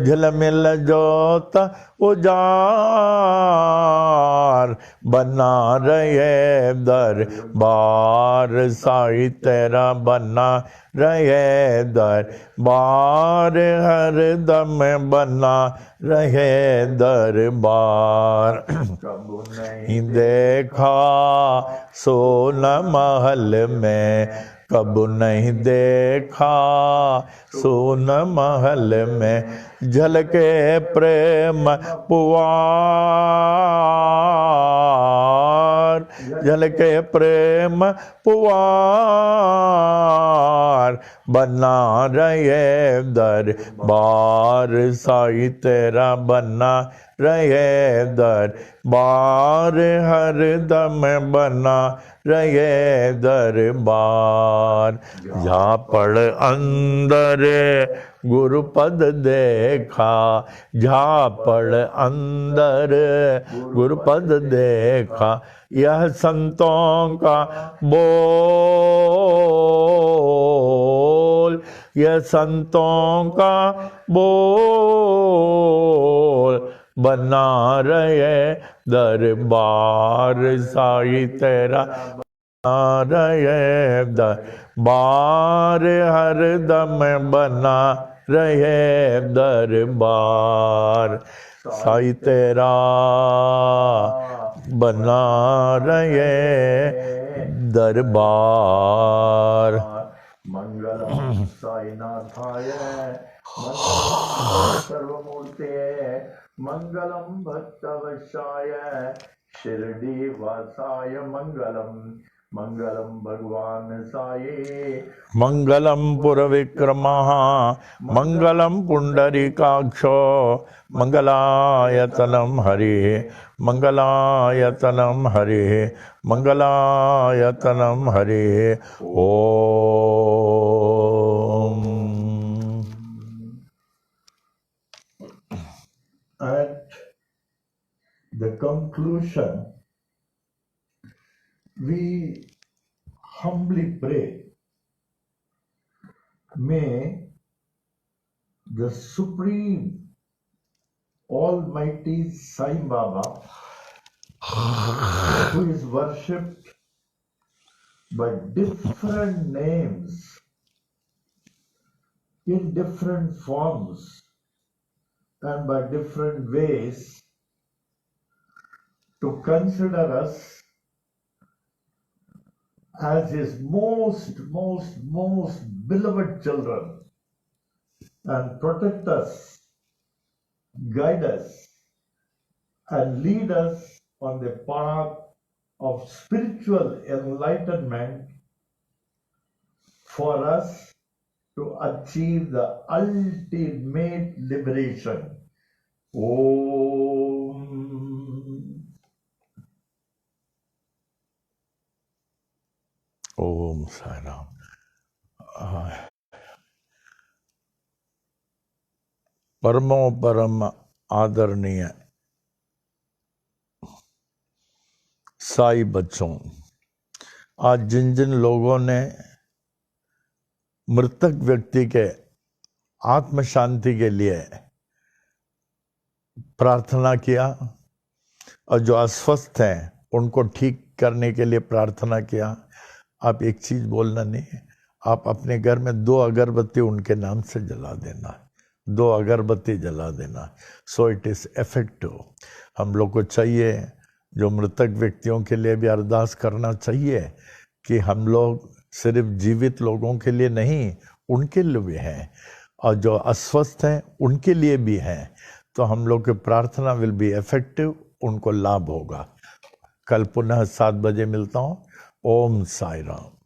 झिलमिल जोत उजार बना रहे दरबार साईं तेरा बना रहे दरबार हर दम बना रहे दरबार कब नहीं देखा सोन महल में कब नहीं देखा सोन महल में झलके प्रेम पुआर झलके प्रेम पुआर बना रहे दरबार साईं तेरा बना रहे दरबार हर दम बना रहे दरबार जहाँ पड़ अंदर गुरुपद देखा जहाँ पड़ अंदर गुरुपद देखा यह संतों का बोल यह संतों का बोल बना रहे दरबार साईं तेरा बना रहे दरबार हर दम बना रहे दरबार साईं तेरा बना रहे दरबार मंगलम साईनाथाय मंगलम सर्वमूर्ते मंगलम भक्तवशाय शिरडी वासाय मंगलम मंगलम भगवान साई मंगलम पुरविक्रमः मंगलम पुंडरीकाक्षो मंगलायतनम हरि मंगलायतनम हरि मंगलायतनम हरि ओम। At the conclusion, we humbly pray, may the Supreme Almighty Sai Baba, who is worshipped by different names in different forms and by different ways, to consider us as his most beloved children and protect us, guide us, and lead us on the path of spiritual enlightenment for us to achieve the ultimate liberation. Om. ओम साई राम। परमो परम आदरणीय साई बच्चों, आज जिन जिन लोगों ने मृतक व्यक्ति के आत्म शांति के लिए प्रार्थना किया और जो अस्वस्थ हैं उनको ठीक करने के लिए प्रार्थना किया, आप एक चीज बोलना नहीं, आप अपने घर में 2 अगरबत्ती उनके नाम से जला देना, 2 अगरबत्ती जला देना, सो इट इज इफेक्टिव। हम लोग को चाहिए, जो मृतक व्यक्तियों के लिए भी अरदास करना चाहिए कि हम लोग सिर्फ जीवित लोगों के लिए नहीं, उनके लिए भी हैं, और जो अस्वस्थ हैं उनके लिए भी हैं, तो हम लोग की प्रार्थना विल बी इफेक्टिव, उनको लाभ होगा। कल पुनः 7 बजे मिलता हूँ। ओम साई राम।